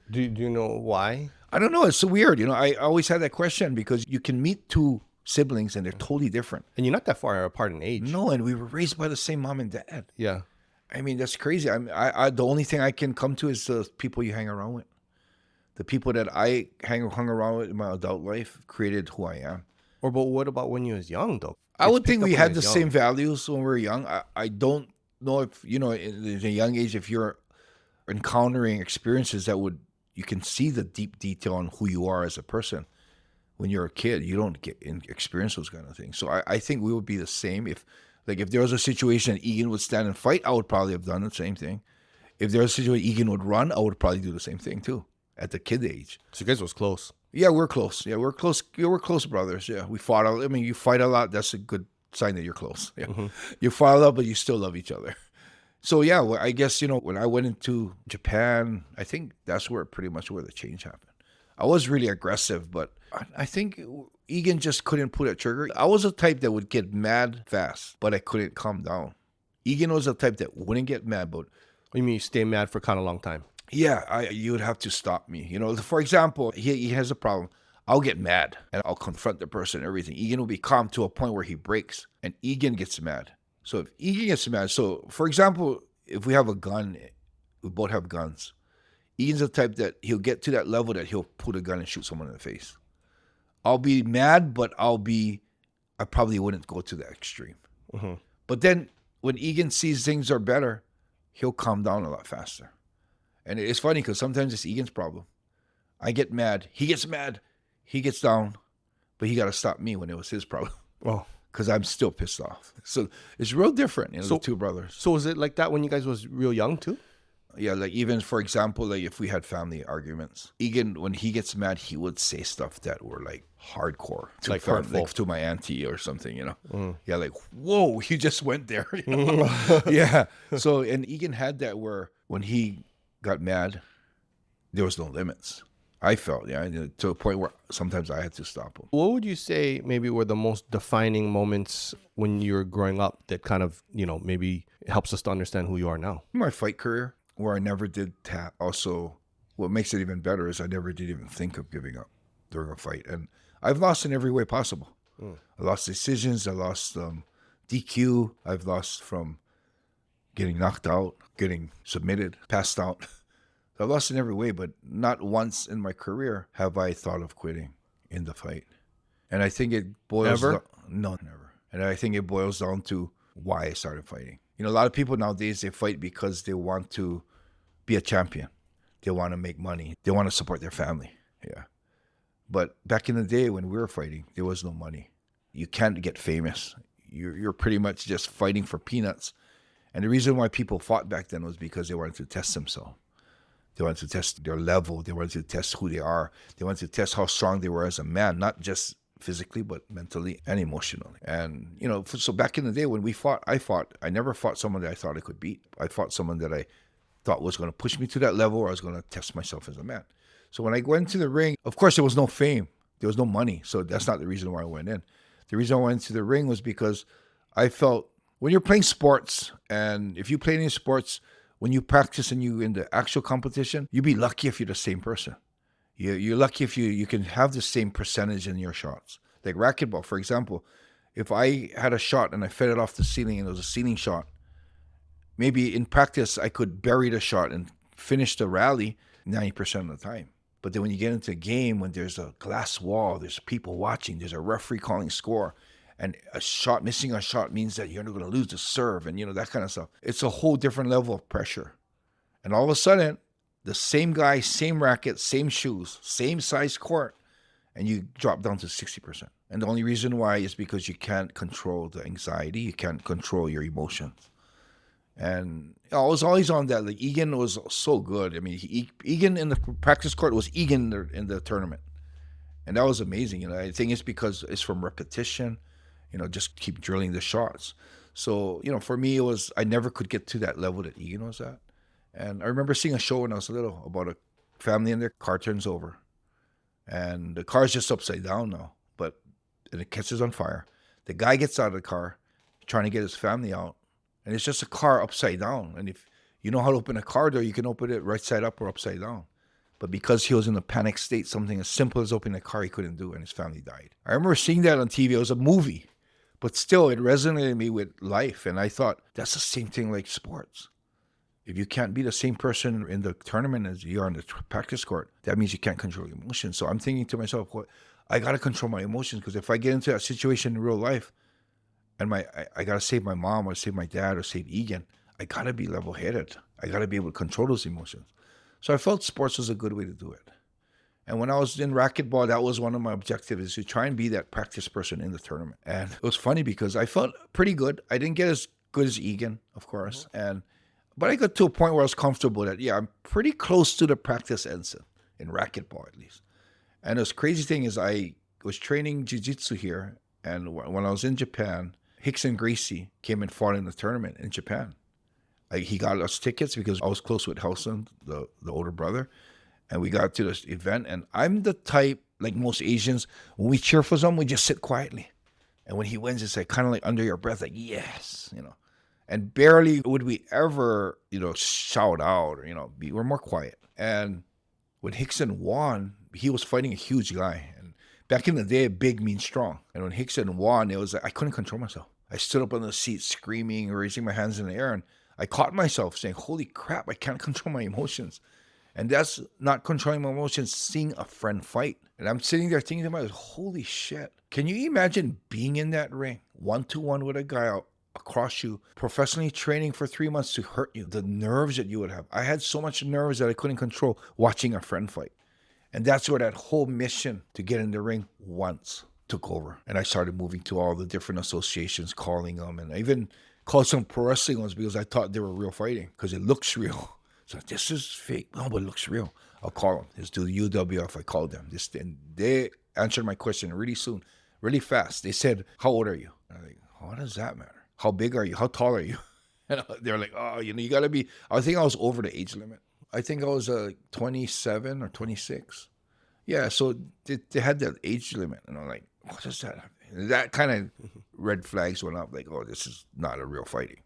Do you know why? I don't know. It's so weird. I always had that question because you can meet two siblings and they're totally different. And you're not that far apart in age. No, and we were raised by the same mom and dad. Yeah. I mean, that's crazy. I the only thing I can come to is the people you hang around with. The people that I hung around with in my adult life created who I am. But what about when you was young, though? I would think we had the same values when we were young. I don't know if, in a young age, if you're encountering experiences that you can see the deep detail on who you are as a person. When you're a kid, you don't experience those kind of things. So I think we would be the same. If there was a situation that Egan would stand and fight, I would probably have done the same thing. If there was a situation Egan would run, I would probably do the same thing too at the kid age. So you guys was close. Yeah, we're close. Yeah, we're close. We're close brothers. Yeah, we fought. I mean, you fight a lot. That's a good sign that you're close. Yeah, You fight a lot, but you still love each other. So yeah, well, I guess when I went into Japan, I think that's pretty much where the change happened. I was really aggressive, but I think Egan just couldn't pull that trigger. I was a type that would get mad fast, but I couldn't calm down. Egan was a type that wouldn't get mad, but... You mean you stay mad for kind of a long time? Yeah, you would have to stop me. For example, he has a problem. I'll get mad, and I'll confront the person and everything. Egan will be calm to a point where he breaks, and Egan gets mad. So if Egan gets mad... So, for example, if we have a gun, we both have guns. Egan's the type that he'll get to that level that he'll pull a gun and shoot someone in the face. I'll be mad, but I probably wouldn't go to that extreme. Mm-hmm. But then when Egan sees things are better, he'll calm down a lot faster. And it's funny because sometimes it's Egan's problem. I get mad. He gets mad. He gets down. But he got to stop me when it was his problem. Oh. Because I'm still pissed off. So it's real different, the two brothers. So was it like that when you guys was real young too? Yeah, like even, for example, like if we had family arguments, Egan, when he gets mad, he would say stuff that were like hardcore. Like hurtful. Like to my auntie or something, Yeah, like, whoa, you just went there. Yeah. So, and Egan had that where when he got mad, there was no limits. I felt, to a point where sometimes I had to stop him. What would you say maybe were the most defining moments when you were growing up that kind of, maybe helps us to understand who you are now? My fight career, where I never did tap. Also, what makes it even better is I never did even think of giving up during a fight. And I've lost in every way possible. I lost decisions. I lost DQ. I've lost from getting knocked out, getting submitted, passed out. I've lost in every way, but not once in my career have I thought of quitting in the fight. And I think it boils down... No, never. And I think it boils down to why I started fighting. A lot of people nowadays, they fight because they want to be a champion. They want to make money. They want to support their family. Yeah. But back in the day when we were fighting, there was no money. You can't get famous. You're pretty much just fighting for peanuts. And the reason why people fought back then was because they wanted to test themselves. They wanted to test their level. They wanted to test who they are. They wanted to test how strong they were as a man, not just physically, but mentally and emotionally. And, you know, so back in the day when we fought, I never fought someone that I thought I could beat. I fought someone that I thought was going to push me to that level, or I was going to test myself as a man. So when I went into the ring, of course, there was no fame. There was no money. So that's not the reason why I went in. The reason I went into the ring was because I felt when you're playing sports, and if you play any sports, when you practice and you in the actual competition, you'd be lucky if you're the same person. You're lucky if you can have the same percentage in your shots. Like racquetball, for example, if I had a shot and I fed it off the ceiling and it was a ceiling shot, maybe in practice I could bury the shot and finish the rally 90% of the time. But then when you get into a game, when there's a glass wall, there's people watching, there's a referee calling score, and missing a shot means that you're not going to lose the serve, and you know, that kind of stuff. It's a whole different level of pressure. And all of a sudden, the same guy, same racket, same shoes, same size court, and you drop down to 60%. And the only reason why is because you can't control the anxiety, you can't control your emotions. And I was always on that. Like Egan was so good. I mean, Egan in the practice court was Egan in the tournament, and that was amazing. You know, I think it's because it's from repetition. You know, just keep drilling the shots. So you know, for me, it was I never could get to that level that Egan was at. And I remember seeing a show when I was little about a family and their car turns over, and the car's just upside down now, and it catches on fire. The guy gets out of the car, trying to get his family out. And it's just a car upside down. And if you know how to open a car door, you can open it right side up or upside down. But because he was in a panic state, something as simple as opening a car he couldn't do, and his family died. I remember seeing that on TV. It was a movie. But still, it resonated me with life. And I thought, that's the same thing like sports. If you can't be the same person in the tournament as you are on the practice court, that means you can't control your emotions. So I'm thinking to myself, I got to control my emotions, because if I get into that situation in real life, and I got to save my mom or save my dad or save Egan, I got to be level-headed. I got to be able to control those emotions. So I felt sports was a good way to do it. And when I was in racquetball, that was one of my objectives, is to try and be that practice person in the tournament. And it was funny because I felt pretty good. I didn't get as good as Egan, of course. But I got to a point where I was comfortable that, I'm pretty close to the practice Enson, in racquetball at least. And the crazy thing is I was training Jiu-Jitsu here. And when I was in Japan, Hicks and Gracie came and fought in the tournament in Japan. He got us tickets because I was close with Helson, the older brother, and we got to this event. And I'm the type, like most Asians, when we cheer for someone, we just sit quietly. And when he wins, it's like kind of like under your breath, like, yes, you know. And barely would we ever, shout out or, we're more quiet. And when Hickson won, he was fighting a huge guy. And back in the day, big means strong. And when Hickson won, it was like I couldn't control myself. I stood up on the seat screaming, raising my hands in the air, and I caught myself saying, holy crap, I can't control my emotions. And that's not controlling my emotions, seeing a friend fight. And I'm sitting there thinking to myself, holy shit. Can you imagine being in that ring, 1-to-1 with a guy out across you, professionally training for 3 months to hurt you, the nerves that you would have. I had so much nerves that I couldn't control watching a friend fight. And that's where that whole mission to get in the ring once took over. And I started moving to all the different associations, calling them. And I even called some pro wrestling ones because I thought they were real fighting because it looks real. So this is fake. No, but it looks real. I'll call them. Just do the UWF. I called them. And they answered my question really soon, really fast. They said, how old are you? And I'm like, what does that matter? How big are you? How tall are you? And they're like, oh, you got to be. I think I was over the age limit. I think I was 27 or 26. Yeah, so they had that age limit. And I'm like, what is that? And that kind of red flags went up. Like, oh, this is not a real fighting.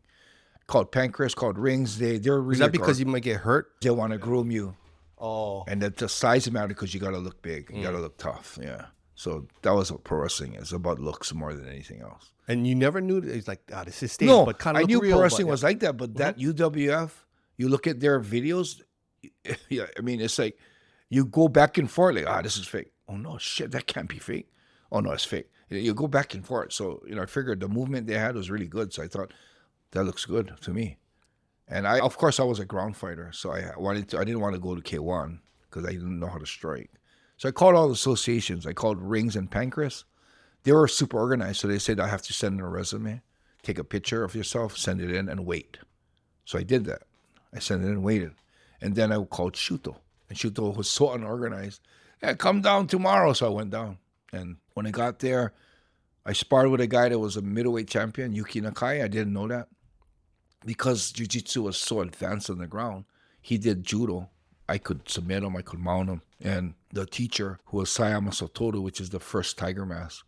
Called Pancreas, called Rings. They're really. Is that because you might get hurt? They want to groom you. Oh. And the size matter because you got to look big. You got to look tough. Yeah. So that was what pro wrestling is. About looks more than anything else. And you never knew it's like, this is stage, no, but kind of I knew real, pro wrestling was like that, but that UWF, you look at their videos, yeah, I mean, it's like you go back and forth, like, this is fake. Oh, no, shit, that can't be fake. Oh, no, it's fake. You go back and forth. So, I figured the movement they had was really good. So I thought, that looks good to me. And of course, I was a ground fighter. So I didn't want to go to K1 because I didn't know how to strike. So I called all the associations. I called Rings and Pancras. They were super organized. So they said, I have to send in a resume, take a picture of yourself, send it in, and wait. So I did that. I sent it in and waited. And then I called Shuto. And Shuto was so unorganized. Yeah, come down tomorrow. So I went down. And when I got there, I sparred with a guy that was a middleweight champion, Yuki Nakai. I didn't know that. Because Jiu-Jitsu was so advanced on the ground, he did judo. I could submit him, I could mount him. And the teacher, who was Sayama Satoru, which is the first Tiger Mask,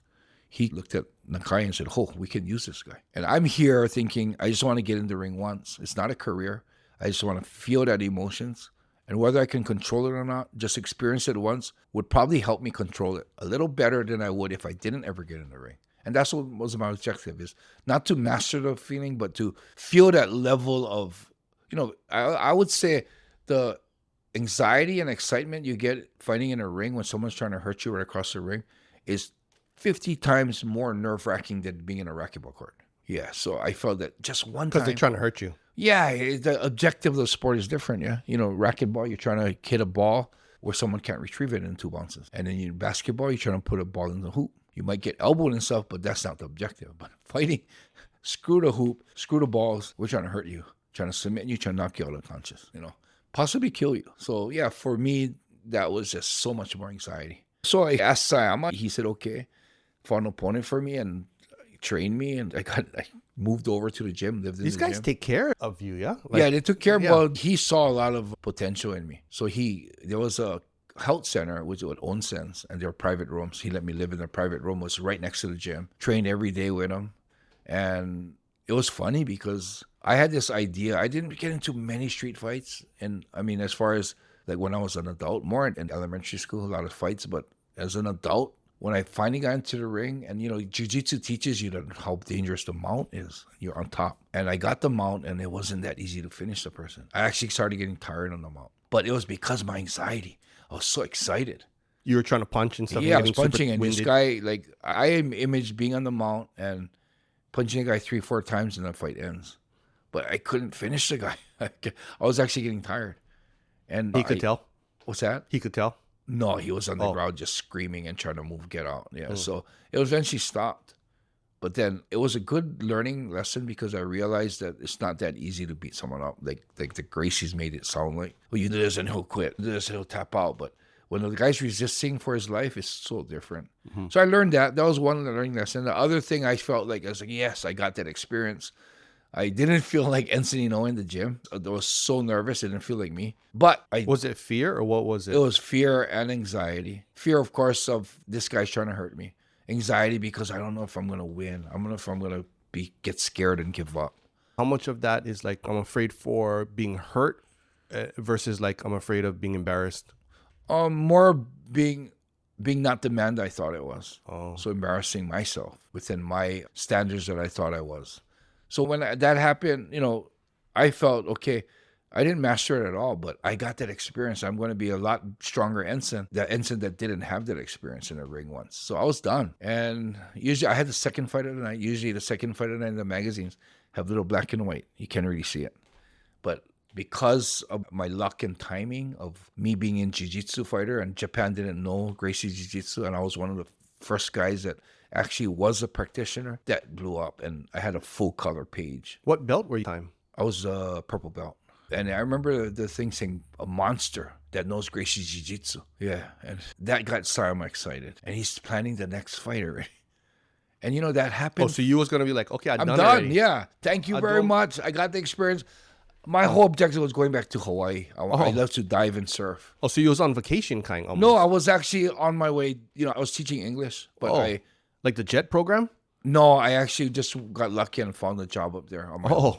he looked at Nakai and said, oh, we can use this guy. And I'm here thinking, I just want to get in the ring once. It's not a career. I just want to feel that emotions. And whether I can control it or not, just experience it once would probably help me control it a little better than I would if I didn't ever get in the ring. And that's what was my objective, is not to master the feeling, but to feel that level of, I would say the anxiety and excitement you get fighting in a ring when someone's trying to hurt you right across the ring is 50 times more nerve-wracking than being in a racquetball court. Yeah, so I felt that just one time. Because they're trying to hurt you. Yeah, the objective of the sport is different, yeah. Racquetball, you're trying to hit a ball where someone can't retrieve it in 2 bounces. And then in basketball, you're trying to put a ball in the hoop. You might get elbowed and stuff, but that's not the objective. But fighting, screw the hoop, screw the balls. We're trying to hurt you, trying to submit you, trying to knock you out unconscious, possibly kill you. So yeah, for me, that was just so much more anxiety. So I asked Sayama. He said, okay, found an opponent for me and trained me. And I moved over to the gym, lived in the gym. These guys take care of you, yeah? Yeah, they took care of me. Well, he saw a lot of potential in me. So there was a health center, which was Onsens, and there were private rooms. He let me live in a private room. It was right next to the gym. Trained every day with him. And it was funny because I had this idea. I didn't get into many street fights. And I mean, as far as like when I was an adult, more in elementary school, a lot of fights. But as an adult, when I finally got into the ring, and Jiu-Jitsu teaches you how dangerous the mount is. You're on top. And I got the mount, and it wasn't that easy to finish the person. I actually started getting tired on the mount. But it was because of my anxiety. I was so excited. You were trying to punch and stuff. Yeah, I was punching, and this guy, I imaged being on the mount and punching a guy 3-4 times, and the fight ends. But I couldn't finish the guy. I was actually getting tired. And he could tell? What's that? He could tell? No, he was on the ground just screaming and trying to move, get out. Yeah, so it eventually stopped. But then it was a good learning lesson because I realized that it's not that easy to beat someone up. Like the Gracie's made it sound like, well, you do this and he'll quit. You do this and he'll tap out. But when the guy's resisting for his life, it's so different. Mm-hmm. So I learned that. That was one of the learning lessons. The other thing I felt like, I was like, yes, I got that experience. I didn't feel like Enson Inoue in the gym. I was so nervous. It didn't feel like me. But was it fear or what was it? It was fear and anxiety. Fear, of course, of this guy's trying to hurt me. Anxiety because I don't know if I'm going to win. I don't know if I'm going to get scared and give up. How much of that is like I'm afraid for being hurt versus like I'm afraid of being embarrassed? More being not the man that I thought I was. Oh. So embarrassing myself within my standards that I thought I was. So when that happened, I felt, okay, I didn't master it at all, but I got that experience. I'm going to be a lot stronger Enson that didn't have that experience in the ring once. So I was done. And usually I had the second fight of the night. Usually the second fight of the night in the magazines have little black and white. You can't really see it. But because of my luck and timing of me being in Jiu-Jitsu fighter, and Japan didn't know Gracie Jiu-Jitsu, and I was one of the first guys that actually was a practitioner, that blew up. And I had a full color page. What belt were you time? I was a purple belt. And I remember the thing saying, a monster that knows Gracie Jiu-Jitsu. Yeah, and that got Sayama excited. And he's planning the next fighter. And that happened. Oh, so you was going to be like, okay, I'm done already. Yeah, thank you very much. I got the experience. My whole objective was going back to Hawaii. I love to dive and surf. Oh, so you was on vacation kind of? No, I was actually on my way. I was teaching English. But like the JET program? No, I actually just got lucky and found a job up there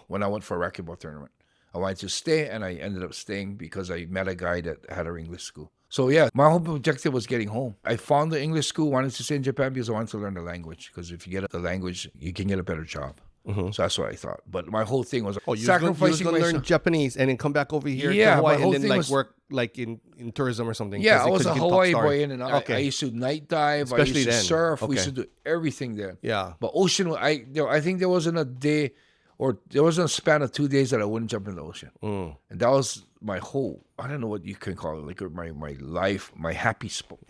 when I went for a racquetball tournament. I wanted to stay, and I ended up staying because I met a guy that had an English school. So yeah, my whole objective was getting home. I found the English school, wanted to stay in Japan because I wanted to learn the language. Because if you get the language, you can get a better job. Mm-hmm. So that's what I thought. But my whole thing was sacrificing you was going to learn Japanese and then come back over here to Hawaii and then work like in tourism or something. Yeah, I was a Hawaii boy in and out. Okay. I used to night dive. Especially I used to surf. Okay. We used to do everything there. Yeah. But ocean, I think there wasn't a day or there wasn't a span of 2 days that I wouldn't jump in the ocean. And that was my whole, I don't know what you can call it, like my life, my happy spot.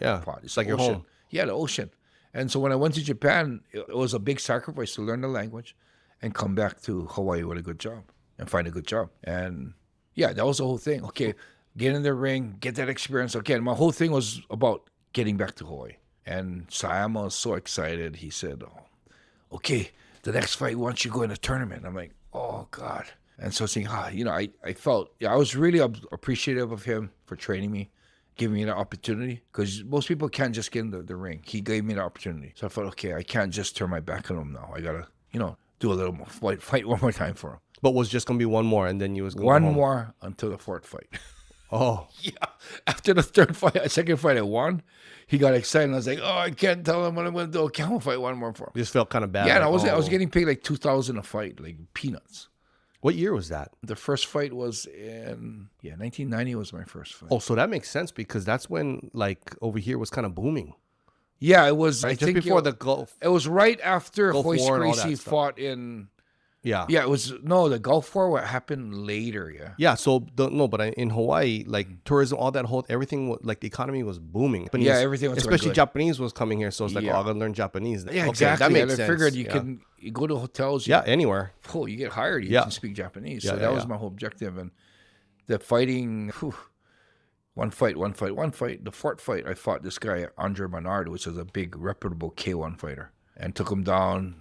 It's like your ocean. home. Yeah, the ocean. And so when I went to Japan, it was a big sacrifice to learn the language and come back to Hawaii with a good job and find a good job. And yeah, that was the whole thing. Okay, get in the ring, get that experience. Okay, and my whole thing was about getting back to Hawaii. And Sayama was so excited. He said, okay, the next fight, why don't you go in a tournament? I'm like, oh, God. And so saying, I felt, I was really appreciative of him for training me, giving me the opportunity, because most people can't just get in the ring. He gave me the opportunity. So I thought, okay, I can't just turn my back on him now. I got to, do a little more, fight one more time for him. But was just going to be one more, and then you was going to One more until the fourth fight. Oh. Yeah. After the second fight I won, he got excited. And I was like, oh, I can't tell him what I'm going to do. Okay, I'm going to fight one more for him. You just felt kind of bad. Yeah, like, and I was getting paid like $2,000 a fight, like peanuts. What year was that? The first fight was in 1990 was my first fight. Oh, so that makes sense because that's when like over here was kind of booming. Yeah, it was. Right? I Just think before the Gulf. It was right after Gulf Hoist War and all Gracie that stuff. fought in. Yeah. Yeah, it was the Gulf War. What happened later? Yeah. Yeah. So but in Hawaii, like tourism, all that everything, like the economy was booming. Japanese, Yeah, everything was going especially good. Japanese was coming here, so it's like, Yeah. I'm gonna learn Japanese. Yeah, Okay, exactly. that makes and I sense. figured you go to hotels. Yeah, anywhere. Oh, you get hired. You Yeah. can speak Japanese. Yeah, So yeah, that was yeah. my whole objective. And the fighting, one fight. The fourth fight, I fought this guy, Andre Menard, which was a big, reputable K1 fighter, and took him down,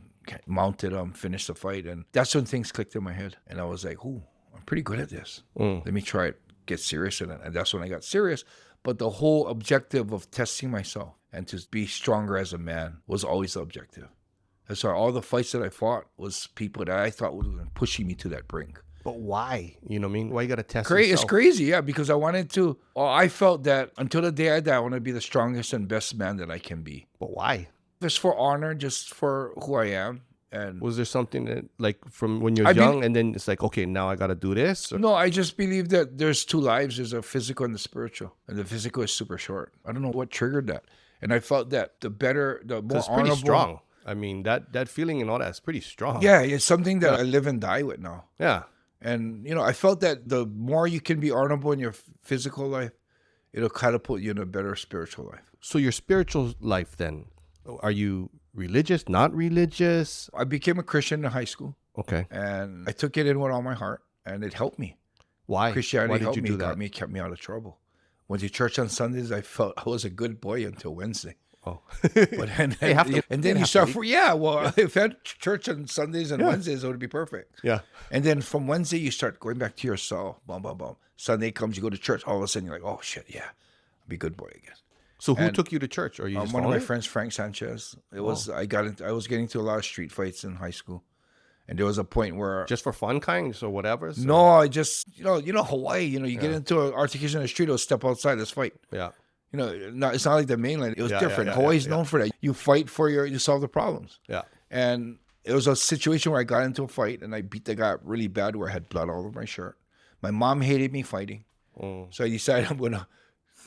mounted him, finished the fight. And that's when things clicked in my head. And I was like, ooh, I'm pretty good at this. Let me try it, get serious in it. And that's when I got serious. But the whole objective of testing myself and to be stronger as a man was always the objective. And so all the fights that I fought was people that I thought were pushing me to that brink. But why? You know what I mean? Why you gotta test It's yourself? crazy, yeah, because I wanted to, I felt that until the day I die, I want to be the strongest and best man that I can be. But why? Just for honor, just for who I am. And Was there something that, like, from when you're young, and then it's like, okay, now I gotta do this? Or? no, I just believe that there's two lives. There's a physical and the spiritual. And the physical is super short. I don't know what triggered that. And I felt that the more It's honorable. pretty strong. I mean, that feeling and all that is pretty strong. Yeah, it's something that I live and die with now. Yeah. And, I felt that the more you can be honorable in your physical life, it'll catapult you in a better spiritual life. So your spiritual life then, are you religious, not religious? I became a Christian in high school, Okay. and I took it in with all my heart, and it helped me. Why? Christianity Why did helped you me, do that? kept me out of trouble. Went to church on Sundays. I felt I was a good boy until Wednesday. Oh. But and then you start if I had church on Sundays and Wednesdays, it would be perfect. Yeah. And then from Wednesday, you start going back to your soul. Boom, boom, boom. Sunday comes, you go to church. All of a sudden, you're like, oh shit, yeah, I'll be a good boy again. So who And, took you to church? Or you just One of followed my it? friends, Frank Sanchez. I was getting into a lot of street fights in high school, and there was a point where Just for fun, kind, so whatever. So, no, I just Hawaii. You get into an altercation in the street, or step outside, let's fight. Yeah. It's not like the mainland. It was Yeah, different. yeah, Hawaii's yeah. known for that. You fight you solve the problems. Yeah. And it was a situation where I got into a fight and I beat the guy up really bad where I had blood all over my shirt. My mom hated me fighting. So I decided I'm going to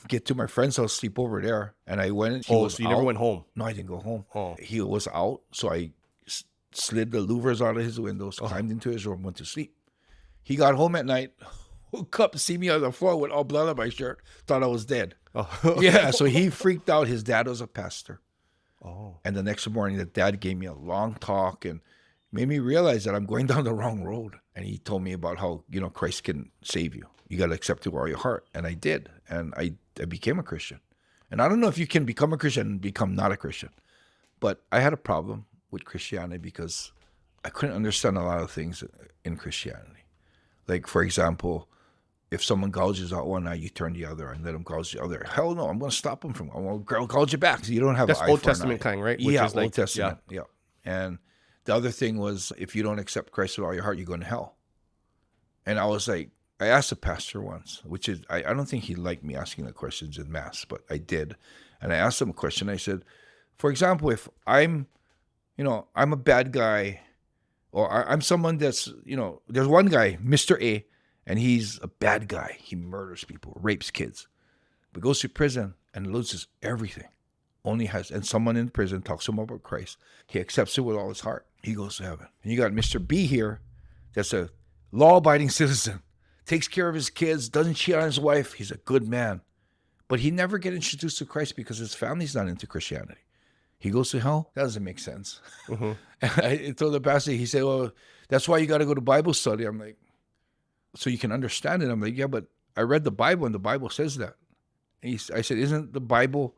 get to my friend's house, sleep over there. And I went. So you never went home? No, I didn't go home. Oh. He was out. So I slid the louvers out of his windows, climbed into his room, went to sleep. He got home at night, woke up, see me on the floor with all blood on my shirt, thought I was dead. Oh. Yeah, so he freaked out. His dad was a pastor. Oh. And the next morning, the dad gave me a long talk and made me realize that I'm going down the wrong road. And he told me about how, Christ can save you. You got to accept it with all your heart. And I did. And I became a Christian. And I don't know if you can become a Christian and become not a Christian. But I had a problem with Christianity because I couldn't understand a lot of things in Christianity. Like, for example, if someone gouges out one eye, you turn the other and let them gouge the other. Hell no, I'm going to stop them I'm going to gouge you back. So you don't have That's an eye Old for an Testament eye. kind, right? Yeah, is like, Old Testament. Yeah. And the other thing was, if you don't accept Christ with all your heart, you're going to hell. And I was like, I asked a pastor once, which is, I don't think he liked me asking the questions in mass, but I did. And I asked him a question. I said, for example, if I'm a bad guy, or I'm someone that's, there's one guy, Mr. A, and he's a bad guy. He murders people, rapes kids, but goes to prison and loses everything. And someone in prison talks to him about Christ. He accepts it with all his heart. He goes to heaven. And you got Mr. B here, that's a law-abiding citizen, takes care of his kids, doesn't cheat on his wife. He's a good man. But he never get introduced to Christ because his family's not into Christianity. He goes to hell? That doesn't make sense. Mm-hmm. I told the pastor, he said, well, that's why you got to go to Bible study. I'm like, so you can understand it. I'm like, yeah, but I read the Bible and the Bible says that. I said, isn't the Bible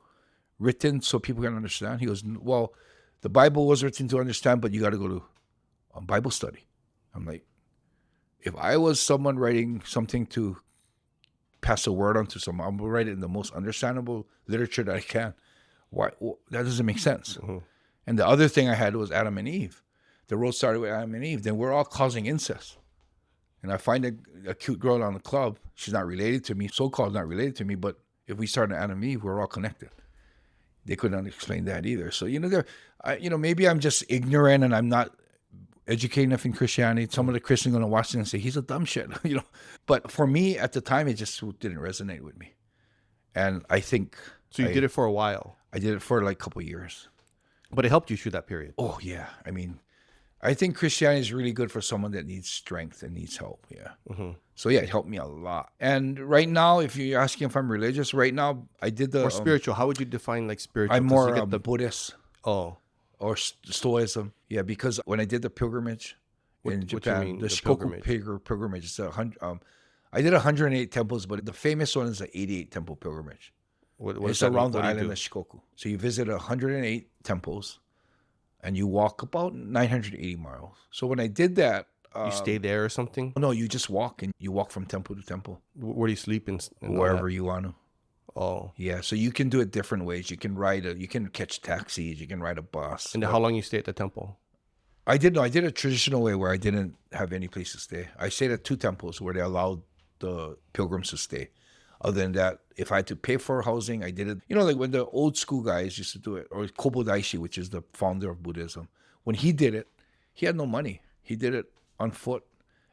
written so people can understand? He goes, well, the Bible was written to understand, but you got to go to a Bible study. I'm like, if I was someone writing something to pass a word on to someone, I'm going to write it in the most understandable literature that I can. Why? Well, that doesn't make sense. Mm-hmm. And the other thing I had was Adam and Eve. The road started with Adam and Eve. Then we're all causing incest. And I find a cute girl on the club. She's not related to me, so-called not related to me, but if we started Adam and Eve, we're all connected. They couldn't explain that either. So, maybe I'm just ignorant and I'm not educated enough in Christianity. Some of the Christians are going to watch it and say, he's a dumb shit, But for me, at the time, it just didn't resonate with me. And I think... So you did it for a while. I did it for like a couple of years. But it helped you through that period. Oh, yeah. I mean, I think Christianity is really good for someone that needs strength and needs help. Yeah. Mm-hmm. So, yeah, it helped me a lot. And right now, if you're asking if I'm religious, right now, I did the... Or spiritual. How would you define like spiritual? I'm more Buddhist. Oh. Or Stoicism. Yeah, because when I did the pilgrimage in Japan, the Shikoku pilgrimage, it's I did 108 temples, but the famous one is the 88 temple pilgrimage. It's around the island of Shikoku. So you visit 108 temples and you walk about 980 miles. So when I did that... you stay there or something? No, you just walk, and you walk from temple to temple. Where do you sleep? Wherever you want to. Oh. Yeah, so you can do it different ways. You can you can catch taxis, you can ride a bus. And how long you stay at the temple? I did a traditional way where I didn't have any place to stay. I stayed at 2 temples where they allowed the pilgrims to stay. Other than that, if I had to pay for housing, I did it. Like when the old school guys used to do it, or Kobodaishi, which is the founder of Buddhism. When he did it, he had no money. He did it on foot.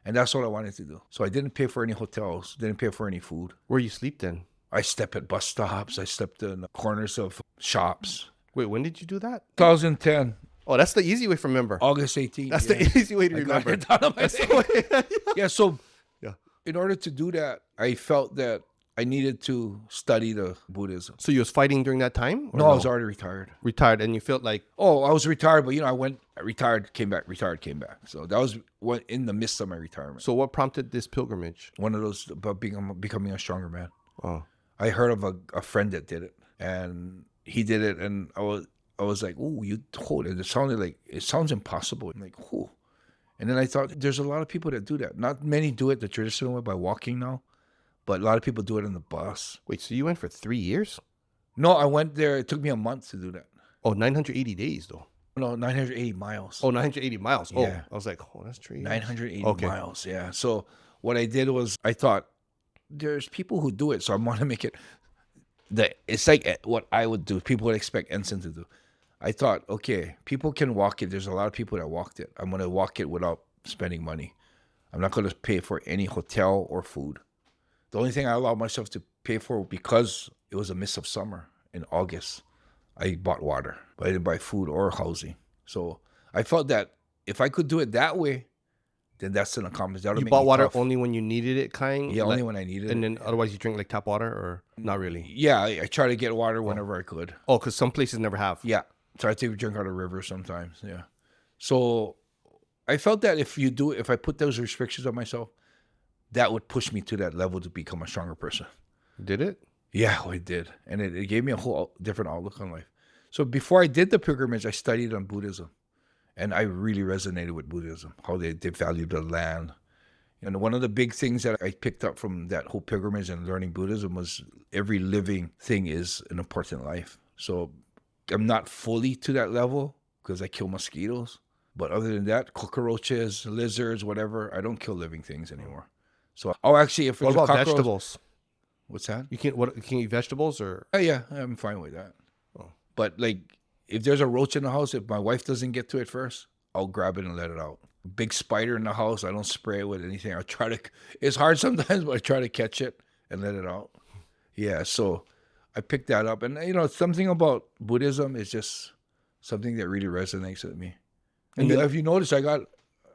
And that's what I wanted to do. So I didn't pay for any hotels, didn't pay for any food. Where you sleep then? I slept at bus stops. I slept in the corners of shops. Wait, when did you do that? 2010. Oh, that's the easy way to remember. August 18th. That's the easy way to remember. Yeah, so in order to do that, I felt that I needed to study the Buddhism. So you was fighting during that time? No, I was already retired. Retired, and you felt like... Oh, I was retired, but I retired, came back, retired, came back. So that was in the midst of my retirement. So what prompted this pilgrimage? One of those about becoming a stronger man. Oh. I heard of a friend that did it, and he did it, and I was like, "Ooh, you told it." It sounds impossible. I'm like, "Ooh," and then I thought, there's a lot of people that do that. Not many do it the traditional way by walking now, but a lot of people do it in the bus. Wait, so you went for 3 years? No, I went there. It took me a month to do that. Oh, 980 days though. No, 980 miles. Oh, 980 miles. Yeah. Oh, I was like, that's 3 years. 980 miles. Yeah. So what I did was I thought, there's people who do it, so I want to make it it's like what I would do. People would expect Enson to do. I thought, okay, people can walk it. There's a lot of people that walked it. I'm going to walk it without spending money. I'm not going to pay for any hotel or food. The only thing I allowed myself to pay for, because it was a midst of summer in August, I bought water, but I didn't buy food or housing. So I felt that if I could do it that way, then that's an accomplishment. You bought water only when you needed it, kind? Yeah, only when I needed it. And then otherwise you drink like tap water, or not really? Yeah, I try to get water whenever I could. Oh, because some places never have. Yeah, so I take a drink out of rivers sometimes, yeah. So I felt that if I put those restrictions on myself, that would push me to that level to become a stronger person. Did it? Yeah, it did. And it gave me a whole different outlook on life. So before I did the pilgrimage, I studied on Buddhism. And I really resonated with Buddhism, how they value the land. And one of the big things that I picked up from that whole pilgrimage and learning Buddhism was every living thing is an important life. So I'm not fully to that level because I kill mosquitoes. But other than that, cockroaches, lizards, whatever, I don't kill living things anymore. So, actually, if it's what about vegetables? What's that? You can eat vegetables, or? Oh, yeah, I'm fine with that. Oh. But if there's a roach in the house, if my wife doesn't get to it first, I'll grab it and let it out. Big spider in the house, I don't spray it with anything. It's hard sometimes, but I try to catch it and let it out. Yeah, so I picked that up. And, something about Buddhism is just something that really resonates with me. And if you notice, I got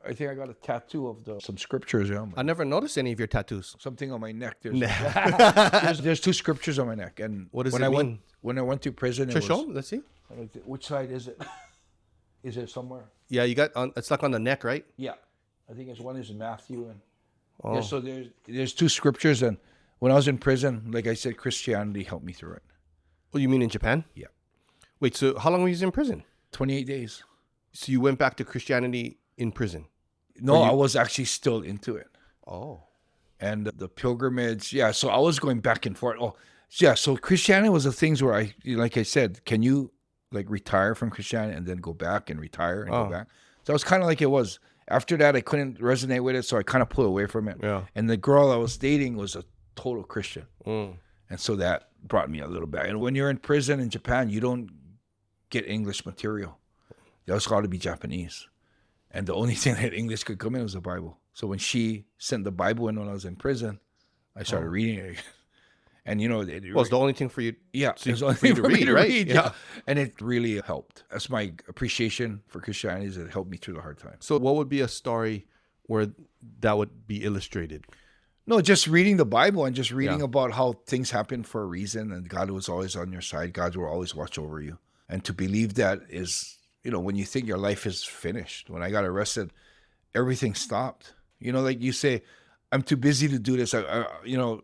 I think I got a tattoo of some scriptures. Yeah, I never noticed any of your tattoos. something on my neck. There's, there's 2 scriptures on my neck. And What does when it I mean? when I went to prison, Show them. Let's see. which side is it? Is it somewhere? Yeah, you got it's like on the neck, right? Yeah, I think it's one is Matthew and Oh. so there's 2 scriptures. And when I was in prison, like I said, Christianity helped me through it. Oh, you mean in Japan? Yeah, Wait, so how long were you in prison? 28 days. So you went back to Christianity in prison? No, I was actually still into it. Oh. And the pilgrimage, yeah. So I was going back and forth. Oh, yeah. So Christianity was the things where like I said, can you like retire from Christianity and then go back and retire and go back? So it was kind of like it was. After that, I couldn't resonate with it, so I kind of pulled away from it. Yeah. And the girl I was dating was a total Christian. Mm. And so that brought me a little back. And when you're in prison in Japan, you don't get English material. You also got to be Japanese. And the only thing that English could come in was the Bible. So when she sent the Bible in when I was in prison, I started reading it. And you know, it Was the only thing for you? yeah, So it was the only for you thing to for me read, to right? read. Yeah. Yeah. And it really helped. That's my appreciation for Christianity, is it helped me through the hard times. So what would be a story where that would be illustrated? No, just reading the Bible and just reading about how things happen for a reason, and God was always on your side. God will always watch over you. And to believe that is, you know, when you think your life is finished. When I got arrested, everything stopped. You know, like you say, I'm too busy to do this. You know,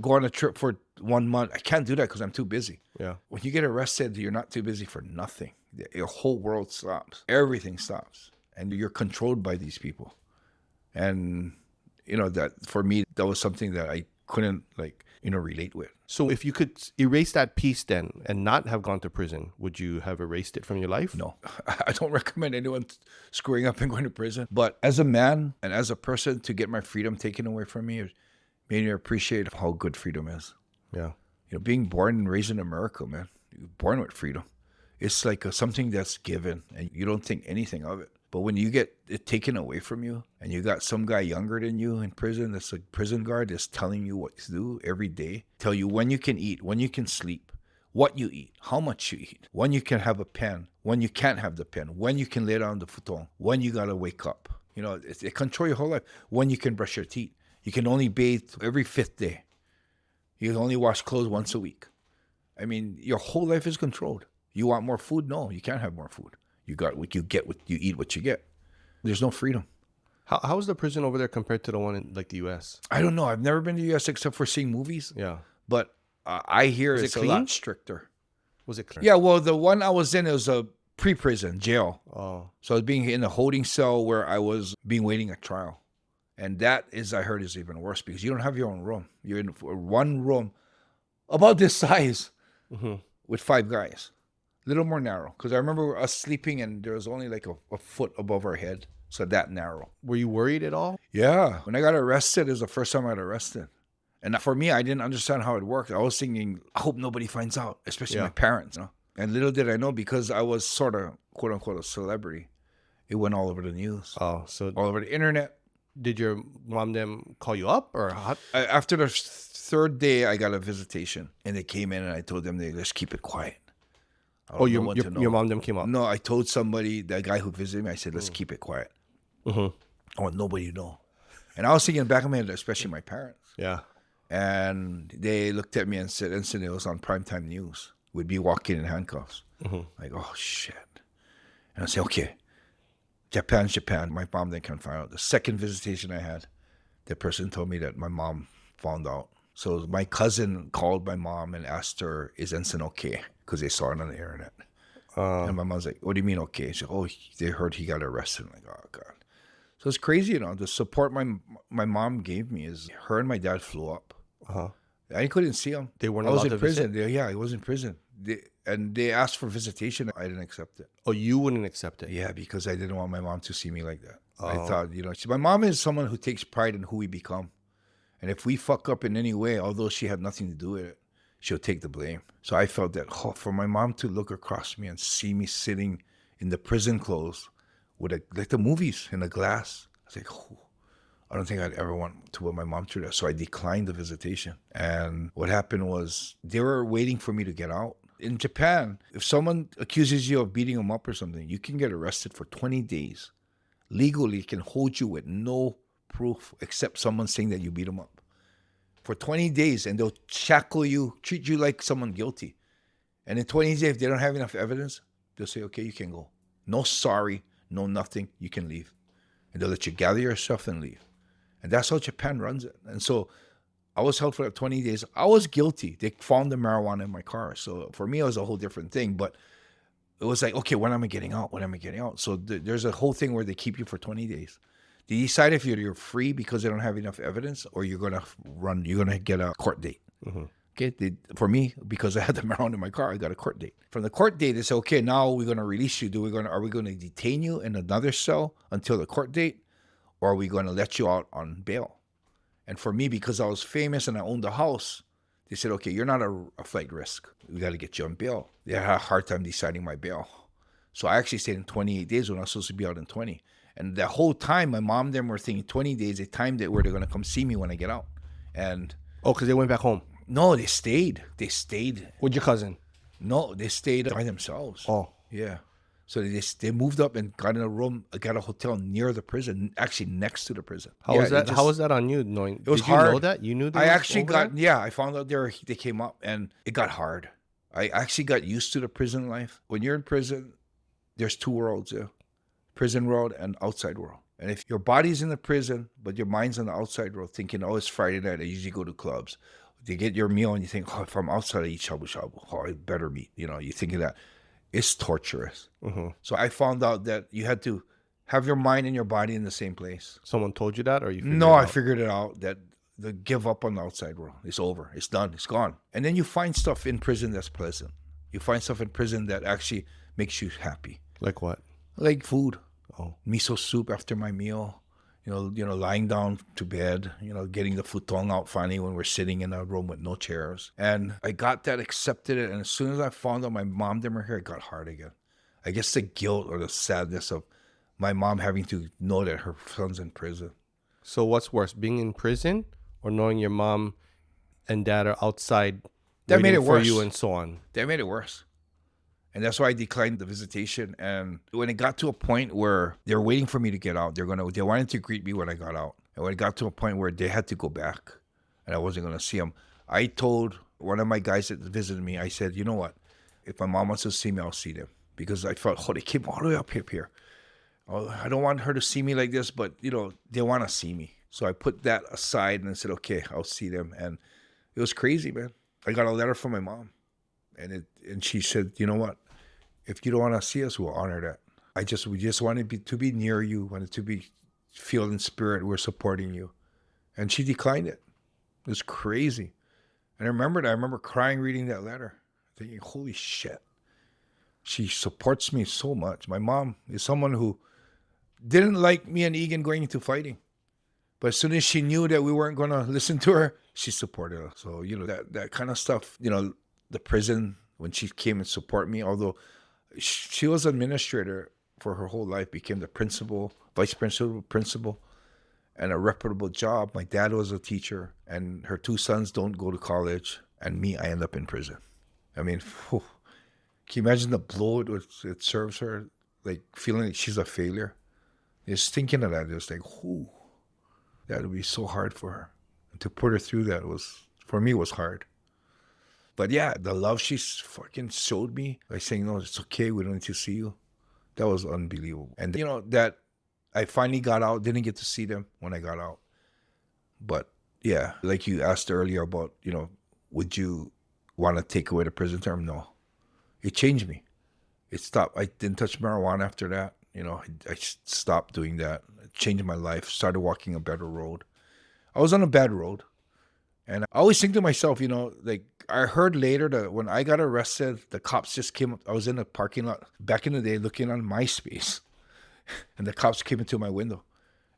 go on a trip for 1 month. I can't do that because I'm too busy. Yeah. When you get arrested, you're not too busy for nothing. Your whole world stops. Everything stops. And you're controlled by these people. And, you know, that for me, that was something that I couldn't, like, you know, relate with. So if you could erase that piece then and not have gone to prison, would you have erased it from your life? No, I don't recommend anyone screwing up and going to prison. But as a man and as a person, to get my freedom taken away from me, it made me appreciate how good freedom is. Yeah. You know, being born and raised in America, man, you're born with freedom. It's like something that's given and you don't think anything of it. But when you get it taken away from you and you got some guy younger than you in prison, that's a prison guard that's telling you what to do every day, tell you when you can eat, when you can sleep, what you eat, how much you eat, when you can have a pen, when you can't have the pen, when you can lay down the futon, when you got to wake up. You know, it control your whole life. When you can brush your teeth. You can only bathe every 5th day. You can only wash clothes once a week. I mean, your whole life is controlled. You want more food? No, you can't have more food. You got what you get, what you eat, what you get. There's no freedom. How is the prison over there compared to the one in like the U.S.? I don't know. I've never been to the U.S. except for seeing movies. Yeah. But I hear Was it it's a clean? lot stricter. Was it clear? Yeah, well, the one I was in, it was a pre-prison jail. Oh. So I was being in a holding cell where I was being waiting a trial. And that is, I heard, is even worse because you don't have your own room. You're in one room about this size with 5 guys. A little more narrow. Because I remember us sleeping and there was only like a foot above our head. So that narrow. Were you worried at all? Yeah. When I got arrested, it was the first time I got arrested. And for me, I didn't understand how it worked. I was thinking, I hope nobody finds out, especially my parents. You know? And little did I know, because I was sort of, quote unquote, a celebrity, it went all over the news. Oh, so All over the internet. did your mom them call you up or how? After the 3rd day, I got a visitation. And they came in and I told them, let's keep it quiet. Oh, your mom them came up? No, I told somebody, the guy who visited me, I said, let's keep it quiet. I want nobody to know. And I was thinking back of my head, especially my parents. Yeah. And they looked at me and said, Enson, it was on primetime news. We'd be walking in handcuffs. Like, oh, shit. And I said, okay, Japan's Japan. My mom then can find out. The second visitation I had, the person told me that my mom found out. So my cousin called my mom and asked her, is Enson okay? Because they saw it on the internet. And my mom's like, what do you mean okay? She said, oh, they heard he got arrested. I'm like, oh, God. So it's crazy, you know, the support my mom gave me is her and my dad flew up. I couldn't see them. They weren't I was allowed in to prison. visit? Yeah, I was in prison. They asked for visitation. I didn't accept it. Oh, you wouldn't accept it? Yeah, because I didn't want my mom to see me like that. I thought, you know, my mom is someone who takes pride in who we become. And if we fuck up in any way, although she had nothing to do with it, she'll take the blame. So I felt that for my mom to look across me and see me sitting in the prison clothes with like the movies in a glass, I was like, oh, I don't think I'd ever want to put my mom through that. So I declined the visitation. And what happened was they were waiting for me to get out. In Japan, if someone accuses you of beating them up or something, you can get arrested for 20 days legally can hold you with no proof except someone saying that you beat them up for 20 days, and they'll shackle you, treat you like someone guilty. And in 20 days, if they don't have enough evidence, they'll say, okay, you can go. No sorry, no nothing, you can leave. And they'll let you gather yourself and leave. And that's how Japan runs it. And so I was held for like 20 days. I was guilty. They found the marijuana in my car. So for me, it was a whole different thing. But it was like, okay, when am I getting out? When am I getting out? So there's a whole thing where they keep you for 20 days. They decide if you're free because they don't have enough evidence, or you're going to get a court date. Mm-hmm. Okay, for me, because I had the marijuana in my car, I got a court date. From the court date, they say, okay, now we're going to release you. Are we going to detain you in another cell until the court date, or are we going to let you out on bail? And for me, because I was famous and I owned the house, they said, okay, you're not a flight risk. We got to get you on bail. They had a hard time deciding my bail. So I actually stayed in 28 days when I was supposed to be out in 20. And the whole time, my mom and them were thinking 20 days. They timed it where they're going to come see me when I get out. And because they went back home. No, they stayed. They stayed. With your cousin? No, they stayed by themselves. Oh. Yeah. So they moved up and got in a room, got a hotel near the prison, actually next to the prison. How was that? How was that on you? Knowing it was did hard. You know that? You knew that? I actually got I found out they came up, and it got hard. I actually got used to the prison life. When you're in prison, there's two worlds, prison world and outside world. And if your body's in the prison, but your mind's on the outside world, thinking, oh, it's Friday night, I usually go to clubs. You get your meal and you think, oh, if I'm outside, I eat shabu shabu. Oh, I better meet. You think of that. It's torturous. Mm-hmm. So I found out that you had to have your mind and your body in the same place. Someone told you that, or you figured No, it out? I figured it out, that the give up on the outside world. It's over. It's done. It's gone. And then you find stuff in prison that's pleasant. You find stuff in prison that actually makes you happy. Like what? Like food. Oh, miso soup after my meal. Lying down to bed, getting the futon out finally when we're sitting in a room with no chairs. And I got that, accepted it. And as soon as I found out my mom didn't here, it got hard again. I guess the guilt or the sadness of my mom having to know that her son's in prison. So what's worse, being in prison or knowing your mom and dad are outside that made it for worse. You and so on? That made it worse. And that's why I declined the visitation. And when it got to a point where they were waiting for me to get out, they wanted to greet me when I got out. And when it got to a point where they had to go back and I wasn't going to see them, I told one of my guys that visited me, I said, you know what? If my mom wants to see me, I'll see them. Because I felt, they came all the way up here. Oh, I don't want her to see me like this, but, they want to see me. So I put that aside and I said, okay, I'll see them. And it was crazy, man. I got a letter from my mom. And she said, you know what? If you don't want to see us, we'll honor that. We just wanted to be near you, wanted to feel in spirit, we're supporting you. And she declined it. It was crazy. And I remember crying reading that letter, thinking, holy shit. She supports me so much. My mom is someone who didn't like me and Egan going into fighting. But as soon as she knew that we weren't going to listen to her, she supported us. So, that kind of stuff, the prison, when she came and support me, although she was administrator for her whole life, became the principal, vice principal, and a reputable job. My dad was a teacher, and her two sons don't go to college, and me, I end up in prison. I mean, can you imagine the blow it serves her, like feeling like she's a failure? Just thinking of that, just like, that would be so hard for her. And to put her through that for me, was hard. But yeah, the love she fucking showed me by saying, no, it's okay, we don't need to see you. That was unbelievable. And that I finally got out, didn't get to see them when I got out. But yeah, like you asked earlier about, would you want to take away the prison term? No. It changed me. It stopped. I didn't touch marijuana after that. I stopped doing that. It changed my life, started walking a better road. I was on a bad road. And I always think to myself, like I heard later that when I got arrested, the cops just came up. I was in a parking lot back in the day looking on MySpace, and the cops came into my window.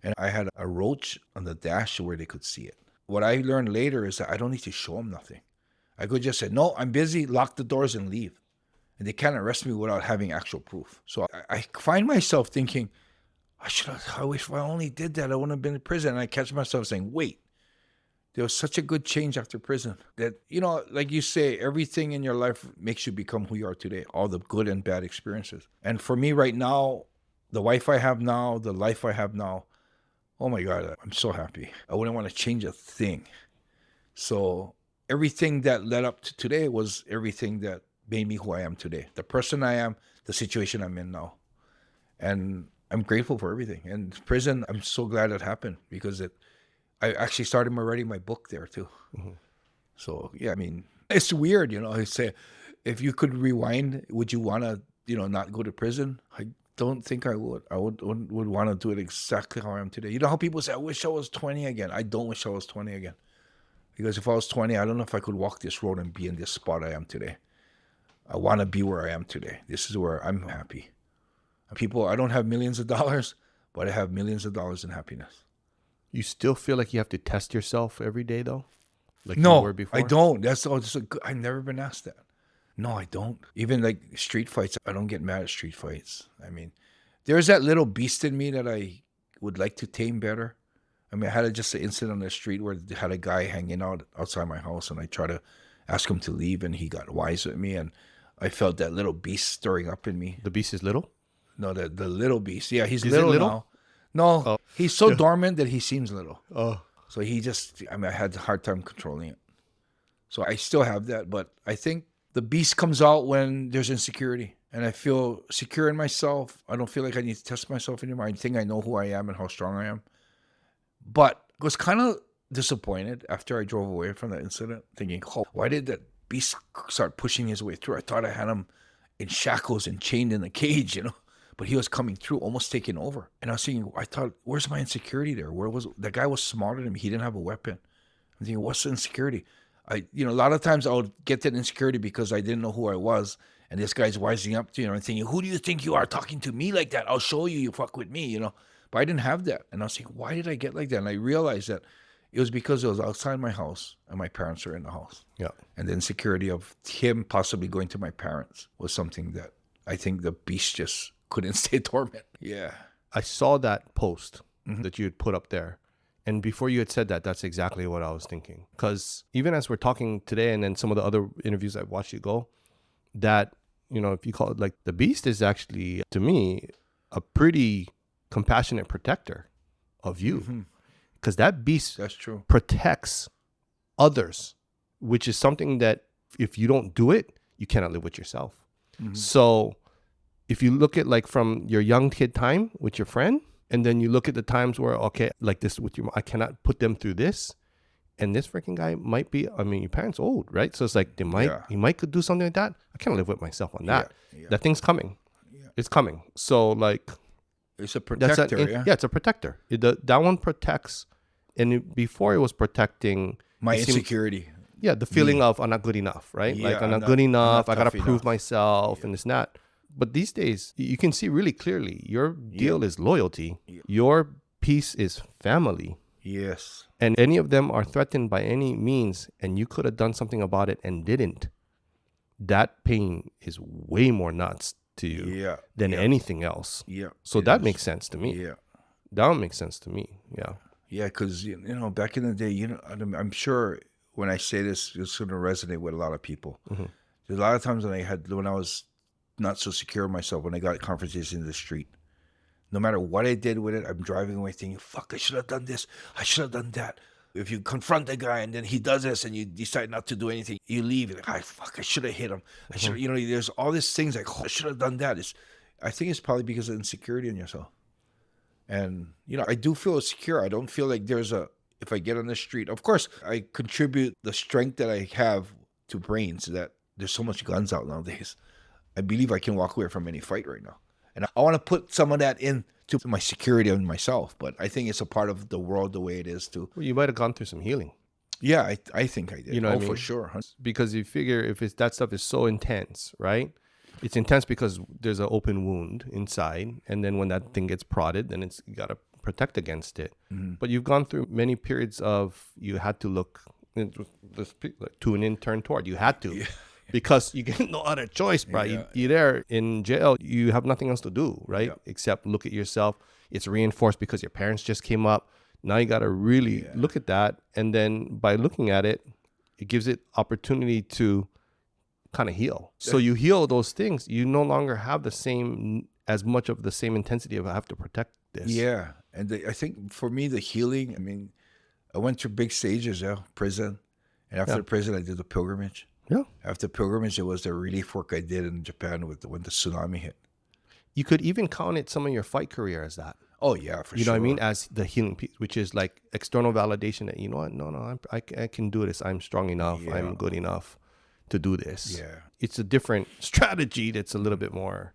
And I had a roach on the dash where they could see it. What I learned later is that I don't need to show them nothing. I could just say, no, I'm busy, lock the doors and leave. And they can't arrest me without having actual proof. So I find myself thinking, I wish I only did that. I wouldn't have been in prison. And I catch myself saying, wait. There was such a good change after prison that, like you say, everything in your life makes you become who you are today, all the good and bad experiences. And for me right now, the wife I have now, the life I have now, oh my God, I'm so happy. I wouldn't want to change a thing. So everything that led up to today was everything that made me who I am today. The person I am, the situation I'm in now. And I'm grateful for everything. And prison, I'm so glad it happened because I actually started writing my book there too. Mm-hmm. So yeah, I mean, it's weird, I say, if you could rewind, would you want to, not go to prison? I don't think I would. I would want to do it exactly how I am today. You know how people say, I wish I was 20 again. I don't wish I was 20 again. Because if I was 20, I don't know if I could walk this road and be in this spot I am today. I want to be where I am today. This is where I'm happy. People, I don't have millions of dollars, but I have millions of dollars in happiness. You still feel like you have to test yourself every day, though? Like No, you were before? I don't. I've never been asked that. No, I don't. Even like street fights, I don't get mad at street fights. I mean, there's that little beast in me that I would like to tame better. I mean, I had just an incident on the street where I had a guy hanging out outside my house, and I tried to ask him to leave, and he got wise with me, and I felt that little beast stirring up in me. The beast is little? No, the little beast. Yeah, he's Is little, it little now. No, Oh. he's so dormant that he seems little. Oh. So I had a hard time controlling it. So I still have that, but I think the beast comes out when there's insecurity. And I feel secure in myself. I don't feel like I need to test myself anymore. I think I know who I am and how strong I am. But I was kind of disappointed after I drove away from that incident, thinking, why did that beast start pushing his way through? I thought I had him in shackles and chained in a cage, But he was coming through, almost taking over. And I was thinking, where's my insecurity there? The guy was smarter than me. He didn't have a weapon. I'm thinking, what's the insecurity? A lot of times I would get that insecurity because I didn't know who I was. And this guy's wising up to, and thinking, who do you think you are talking to me like that? I'll show you, you fuck with me, But I didn't have that. And I was thinking, why did I get like that? And I realized that it was because it was outside my house and my parents were in the house. Yeah. And the insecurity of him possibly going to my parents was something that I think the beast just couldn't stay dormant. Yeah. I saw that post that you had put up there. And before you had said that, that's exactly what I was thinking. Because even as we're talking today and then some of the other interviews I've watched you go, that, if you call it like the beast is actually, to me, a pretty compassionate protector of you. Because that beast That's true. protects others, which is something that if you don't do it, you cannot live with yourself. So if you look at like from your young kid time with your friend, and then you look at the times where, okay, like this with I cannot put them through this. And this freaking guy might be, your parents old, right? So it's like he might could do something like that. I can't live with myself on that. Yeah. That thing's coming. Yeah. It's coming. So like, it's a protector, yeah? Yeah, it's a protector. That one protects, and before it was protecting my insecurity. The feeling of I'm not good enough, right? Yeah, like I'm not good enough. I got to prove enough. myself and it's not. But these days, you can see really clearly your deal is loyalty. Yeah. Your piece is family. Yes. And any of them are threatened by any means, and you could have done something about it and didn't. That pain is way more nuts to you than anything else. Yeah. So that makes sense to me. Yeah. That makes sense to me. Yeah. Yeah, because, back in the day, I'm sure when I say this, it's going to resonate with a lot of people. There's a lot of times when I was not so secure in myself, when I got confrontations in the street, no matter what I did with it, I'm driving away thinking, fuck, I should have done this. I should have done that. If you confront a guy and then he does this and you decide not to do anything, you leave. You're like, I should have hit him. I should, there's all these things like, I should have done that. I think it's probably because of insecurity in yourself. And, I do feel secure. I don't feel like if I get on the street, of course, I contribute the strength that I have to brains that there's so much guns out nowadays. I believe I can walk away from any fight right now. And I want to put some of that into my security of myself, but I think it's a part of the world the way it is too. Well, you might have gone through some healing. Yeah, I think I did. What I mean? For sure. Because you figure if that stuff is so intense, right? It's intense because there's an open wound inside, and then when that thing gets prodded, then you got to protect against it. But you've gone through many periods of you had to look tune in, turn toward. You had to. Yeah. Because you get no other choice, bro. You're there in jail. You have nothing else to do, right? Except look at yourself. It's reinforced because your parents just came up. Now you got to really look at that. And then by looking at it, it gives it opportunity to kind of heal. So you heal those things. You no longer have the same as much of the same intensity of I have to protect this. Yeah. And I think for me, the healing, I mean, I went through big stages, prison. And after the prison, I did the pilgrimage. Yeah. After pilgrimage, it was the relief work I did in Japan when the tsunami hit. You could even count it some of your fight career as that. Oh, yeah, for sure. You know what I mean? As the healing piece, which is like external validation that, you know what? No, I can do this. I'm strong enough. Yeah. I'm good enough to do this. Yeah. It's a different strategy that's a little bit more,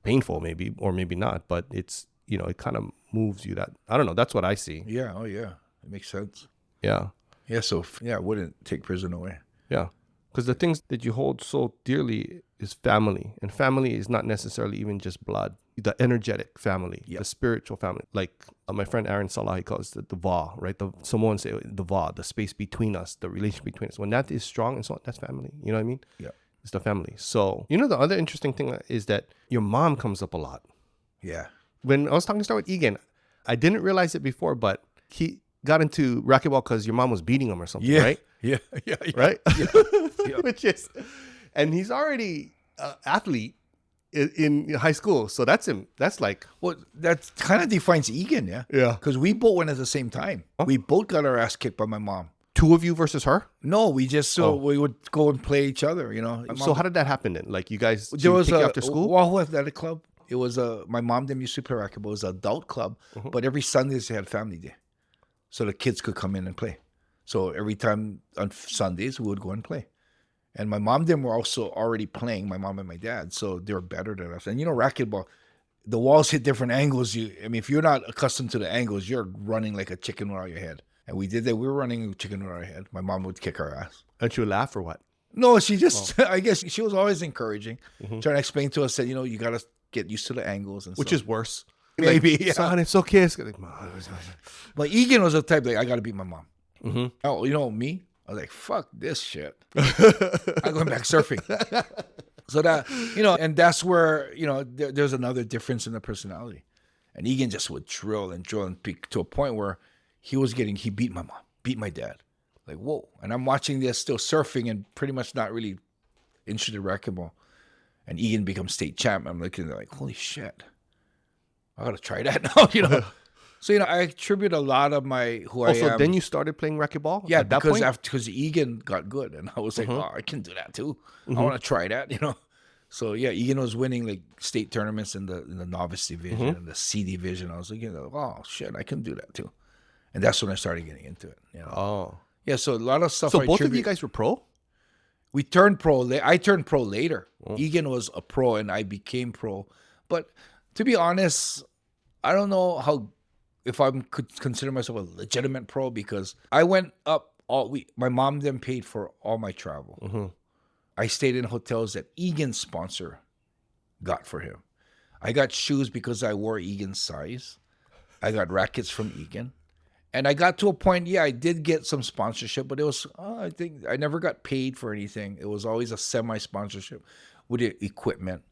painful maybe, or maybe not. But it's, it kind of moves you that, I don't know. That's what I see. Yeah. Oh, yeah. It makes sense. Yeah. Yeah. So, I wouldn't take prison away. Yeah. Because the things that you hold so dearly is family. And family is not necessarily even just blood. The energetic family, the spiritual family. Like my friend Aaron Salah, he calls it the Va, right? Someone say the Va, the space between us, the relationship between us. When that is strong and so on, that's family. You know what I mean? Yeah. It's the family. So, the other interesting thing is that your mom comes up a lot. Yeah. When I was talking with Egan, I didn't realize it before, but he got into racquetball because your mom was beating him or something, right? Yeah. Right? Yeah. Which is, and he's already an athlete in high school. So that's him. That's like, Well, that kind of defines Egan, yeah? Yeah. Because we both went at the same time. Huh? We both got our ass kicked by my mom. two of you versus her. No, we just, we would go and play each other, So how did that happen then? Like you guys, There was pick you after school? Wahoo Athletic Club. It was my mom them used to play racquetball. It was an adult club, but every Sundays they had family day. So the kids could come in and play. So every time on Sundays, we would go and play. And my mom them were also already playing, my mom and my dad. So they were better than us. And racquetball, the walls hit different angles. If you're not accustomed to the angles, you're running like a chicken without your head. And we did that. We were running chicken without our head. My mom would kick our ass. And she would laugh or what? No, she just, I guess she was always encouraging, trying to explain to us that, you got to get used to the angles. And Which stuff. is worse. Maybe, like, son, it's okay. It's like, But Egan was the type like, I got to beat my mom. Mm-hmm. Oh, me? I was like, fuck this shit. I'm going back surfing. So that, and that's where, there's another difference in the personality. And Egan just would drill and peak to a point where he beat my mom, beat my dad. Like, whoa. And I'm watching this still surfing and pretty much not really interested in racquetball. And Egan becomes state champ. I'm looking at like, holy shit. I got to try that now, So, I attribute a lot of I am. So then you started playing racquetball? Yeah, at that because point? because Egan got good. And I was like, oh, I can do that too. I want to try that, So, yeah, Egan was winning like state tournaments in the novice division and the C division. I was like, oh, shit, I can do that too. And that's when I started getting into it. Oh. Yeah, so a lot of stuff. So both of you guys were pro? We turned pro. I turned pro later. Egan was a pro and I became pro. But to be honest, I don't know if I could consider myself a legitimate pro because I went up my mom then paid for all my travel. Mm-hmm. I stayed in hotels that Egan's sponsor got for him. I got shoes because I wore Egan's size. I got rackets from Egan. And I got to a point, I did get some sponsorship, but it was, I think I never got paid for anything. It was always a semi-sponsorship with the equipment.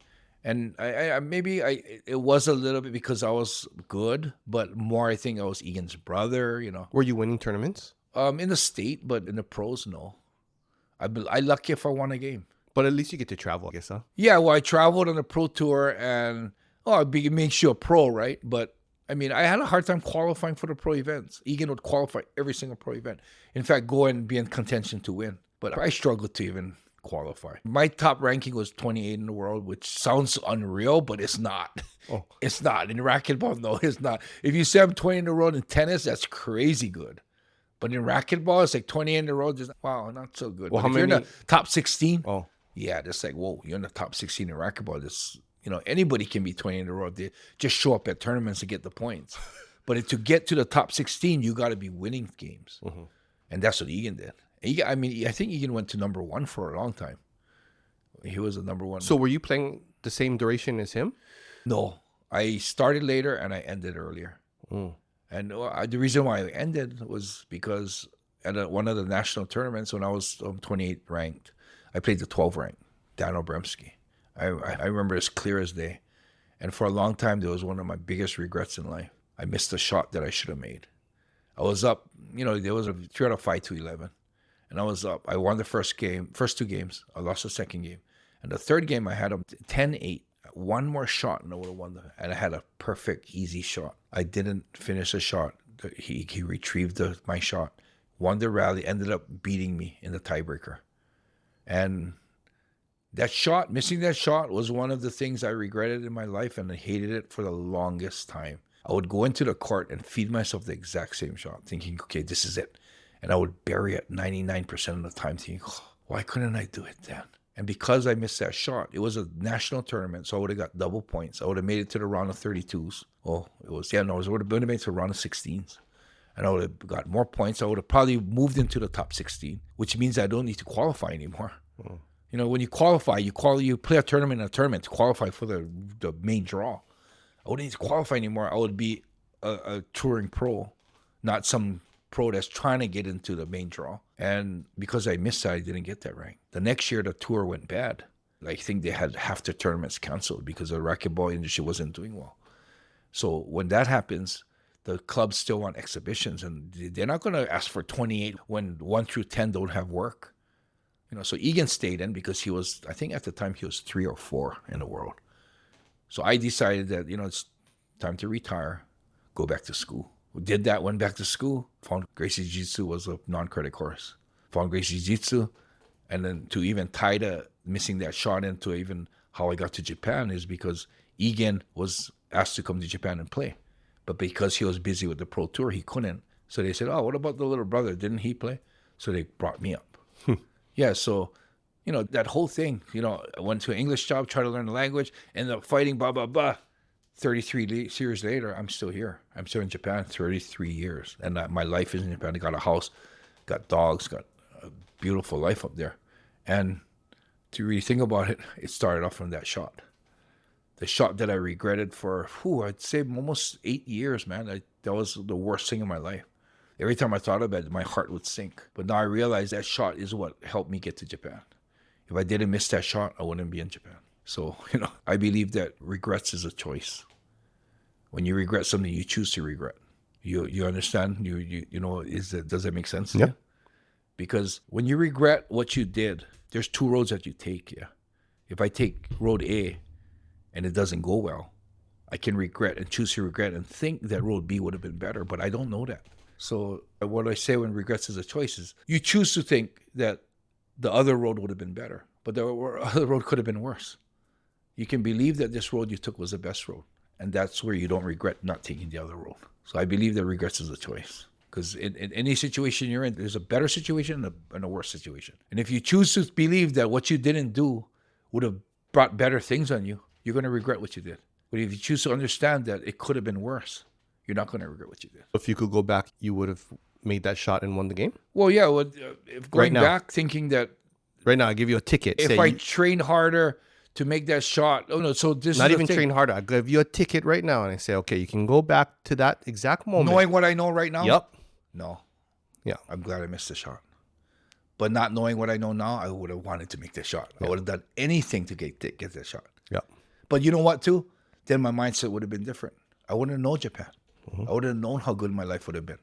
And it was a little bit because I was good, but more I think I was Egan's brother, Were you winning tournaments? In the state, but in the pros, no. I lucky if I won a game. But at least you get to travel, I guess, huh? Yeah, well, I traveled on the pro tour and, it makes you a pro, right? But I had a hard time qualifying for the pro events. Egan would qualify every single pro event. In fact, go and be in contention to win. But I struggled to even qualify. My top ranking was 28 in the world, which sounds unreal, but it's not. Oh. It's not. In racquetball, no, it's not. If you say I'm 20 in the world in tennis, that's crazy good. But in racquetball, it's like 28 in the world, just wow, not so good. Well, but if you're in the top 16, yeah, that's like, whoa, you're in the top 16 in racquetball. This, anybody can be 20 in the world. They just show up at tournaments to get the points. But to get to the top 16, you got to be winning games. Mm-hmm. And that's what Egan did. I think Egan went to number one for a long time. He was the number one. So were you playing the same duration as him? No. I started later and I ended earlier. Mm. And the reason why I ended was because at one of the national tournaments when I was 28 ranked, I played the 12 rank, Dan Obremski. I remember as clear as day. And for a long time, that was one of my biggest regrets in life. I missed a shot that I should have made. I was up, there was a 3 out of 5 to 11. And I was up. I won the first two games. I lost the second game. And the third game, I had them 10-8 one more shot and I would have won. And I had a perfect, easy shot. I didn't finish the shot. He retrieved my shot, won the rally, ended up beating me in the tiebreaker. And that shot, missing that shot, was one of the things I regretted in my life, and I hated it for the longest time. I would go into the court and feed myself the exact same shot, thinking, okay, this is it. And I would bury it 99% of the time, thinking, oh, why couldn't I do it then? And because I missed that shot, it was a national tournament, so I would have got double points. I would have made it to the round of 32s. Oh, it was, I would have made it to the round of 16s. And I would have got more points. I would have probably moved into the top 16, which means I don't need to qualify anymore. Mm. You know, when you qualify, you play a tournament to qualify for the main draw. I wouldn't need to qualify anymore. I would be a touring pro, not some pro that's trying to get into the main draw. And because I missed that, I didn't get that rank. The next year, the tour went bad. I think they had half the tournaments canceled because the racquetball industry wasn't doing well. So when that happens, the clubs still want exhibitions, and they're not going to ask for 28 when 1 through 10 don't have work. You know, so Egan stayed in because he was, I think at the time he was 3 or 4 in the world. So I decided that, you know, it's time to retire, go back to school. Did that, went back to school, found Gracie Jiu-Jitsu was a non-credit course. Found Gracie Jiu-Jitsu, and then to even tie the missing that shot into even how I got to Japan is because Egan was asked to come to Japan and play. But because he was busy with the pro tour, he couldn't. So they said, oh, what about the little brother? Didn't he play? So they brought me up. Yeah, so, you know, that whole thing, you know, I went to an English job, tried to learn the language, ended up fighting, blah, blah, blah. 33 years later, I'm still here. I'm still in Japan, 33 years. And my life is in Japan. I got a house, got dogs, got a beautiful life up there. And to really think about it, it started off from that shot. The shot that I regretted for, I'd say almost 8 years, man. That was the worst thing in my life. Every time I thought about it, my heart would sink. But now I realize that shot is what helped me get to Japan. If I didn't miss that shot, I wouldn't be in Japan. So, you know, I believe that regrets is a choice. When you regret something, you choose to regret. You understand? You know, does that make sense to you? Because when you regret what you did, there's 2 roads that you take, yeah. If I take road A and it doesn't go well, I can regret and choose to regret and think that road B would have been better, but I don't know that. So what I say when regrets is a choice is you choose to think that the other road would have been better, but the other road could have been worse. You can believe that this road you took was the best road, and that's where you don't regret not taking the other road. So I believe that regrets is a choice, because in any situation you're in, there's a better situation and a worse situation. And if you choose to believe that what you didn't do would have brought better things on you, you're going to regret what you did. But if you choose to understand that it could have been worse, you're not going to regret what you did. If you could go back, you would have made that shot and won the game? Well, yeah. If going back, thinking that... Right now, I give you a ticket. If I trained harder to make that shot... Oh, no, so this not even train harder. I give you a ticket right now, and I say, okay, you can go back to that exact moment. Knowing what I know right now? Yep. No. Yeah. I'm glad I missed the shot. But not knowing what I know now, I would have wanted to make that shot. I would have done anything to get that shot. Yeah. But you know what, too? Then my mindset would have been different. I wouldn't have known Japan. I wouldn't have known how good my life would have been.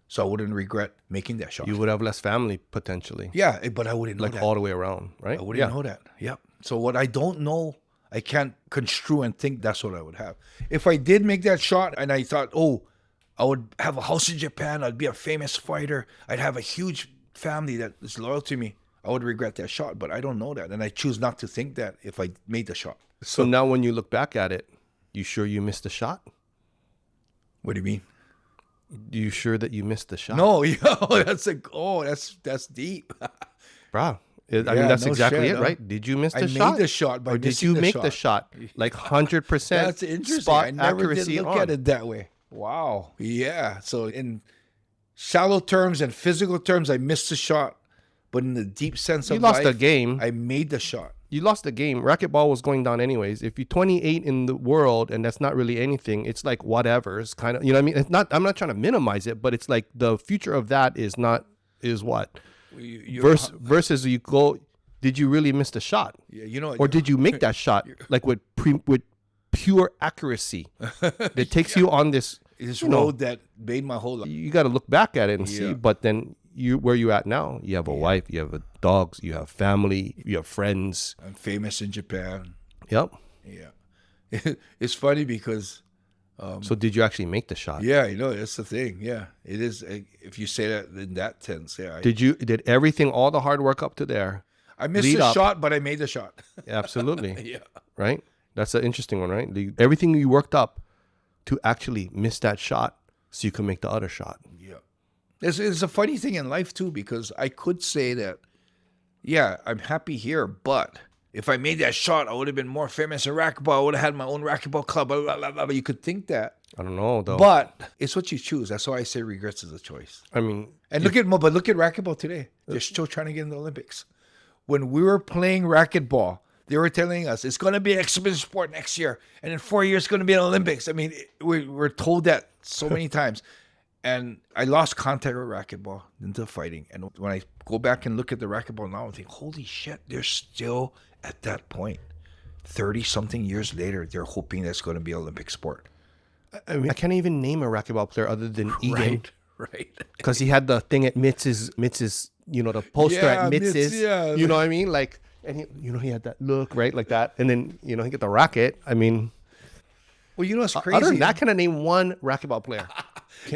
So I wouldn't regret making that shot. You would have less family, potentially. Yeah, but I wouldn't know that. Like all the way around, right? I wouldn't know that. Yep. So what I don't know, I can't construe and think that's what I would have. If I did make that shot and I thought, I would have a house in Japan, I'd be a famous fighter, I'd have a huge family that is loyal to me, I would regret that shot. But I don't know that. And I choose not to think that if I made the shot. So now when you look back at it, you sure you missed the shot? What do you mean? You sure that you missed the shot? No, that's deep. Bro, I mean, that's exactly it, right? Did you miss the shot? I made the shot by missing the shot. Or did you make the shot? Like 100% That's interesting. spot I never accuracy did look at it that way. Wow. Yeah. So in shallow terms and physical terms, I missed the shot. But in the deep sense of you lost life, the game. I made the shot. You lost the game. Racquetball was going down anyways. If you're 28 in the world and that's not really anything, it's like whatever. It's kind of, you know what I mean? It's not. I'm not trying to minimize it, but it's like the future of that is what? Versus you go, did you really miss the shot? Yeah, you know. Or did you make that shot like with pure accuracy that takes you on this road that made my whole life? You got to look back at it and see, but then where you at now? You have a wife, you have dogs, you have family, you have friends. I'm famous in Japan. Yep. Yeah. It's funny because, So did you actually make the shot? yeah, that's the thing. Yeah, it is. If you say that in that tense, yeah. Did everything, all the hard work up to there? I missed lead the up? shot, but I made the shot. Absolutely. Yeah. Right? That's an interesting one, right? Everything you worked up to actually miss that shot so you can make the other shot. Yeah. It's a funny thing in life too, because I could say that, yeah, I'm happy here, but if I made that shot, I would have been more famous in racquetball. I would have had my own racquetball club. Blah, blah, blah, blah. You could think that. I don't know though. But it's what you choose. That's why I say regrets is a choice. I mean, And look at racquetball today. They're still trying to get in the Olympics. When we were playing racquetball, they were telling us it's going to be an exhibition sport next year, and in 4 years it's going to be an Olympics. I mean, we're told that so many times. And I lost contact with racquetball into fighting. And when I go back and look at the racquetball now, I think, holy shit, they're still at that point. 30-something years later, they're hoping that's going to be an Olympic sport. I mean, I can't even name a racquetball player other than Egan. Right. Because he had the thing at Mitz's, the poster at Mitz's. Yeah. You know what I mean? Like, and he had that look, right? Like that. And then, he get the racket. I mean, well, you know what's crazy? Other than that, can I name one racquetball player?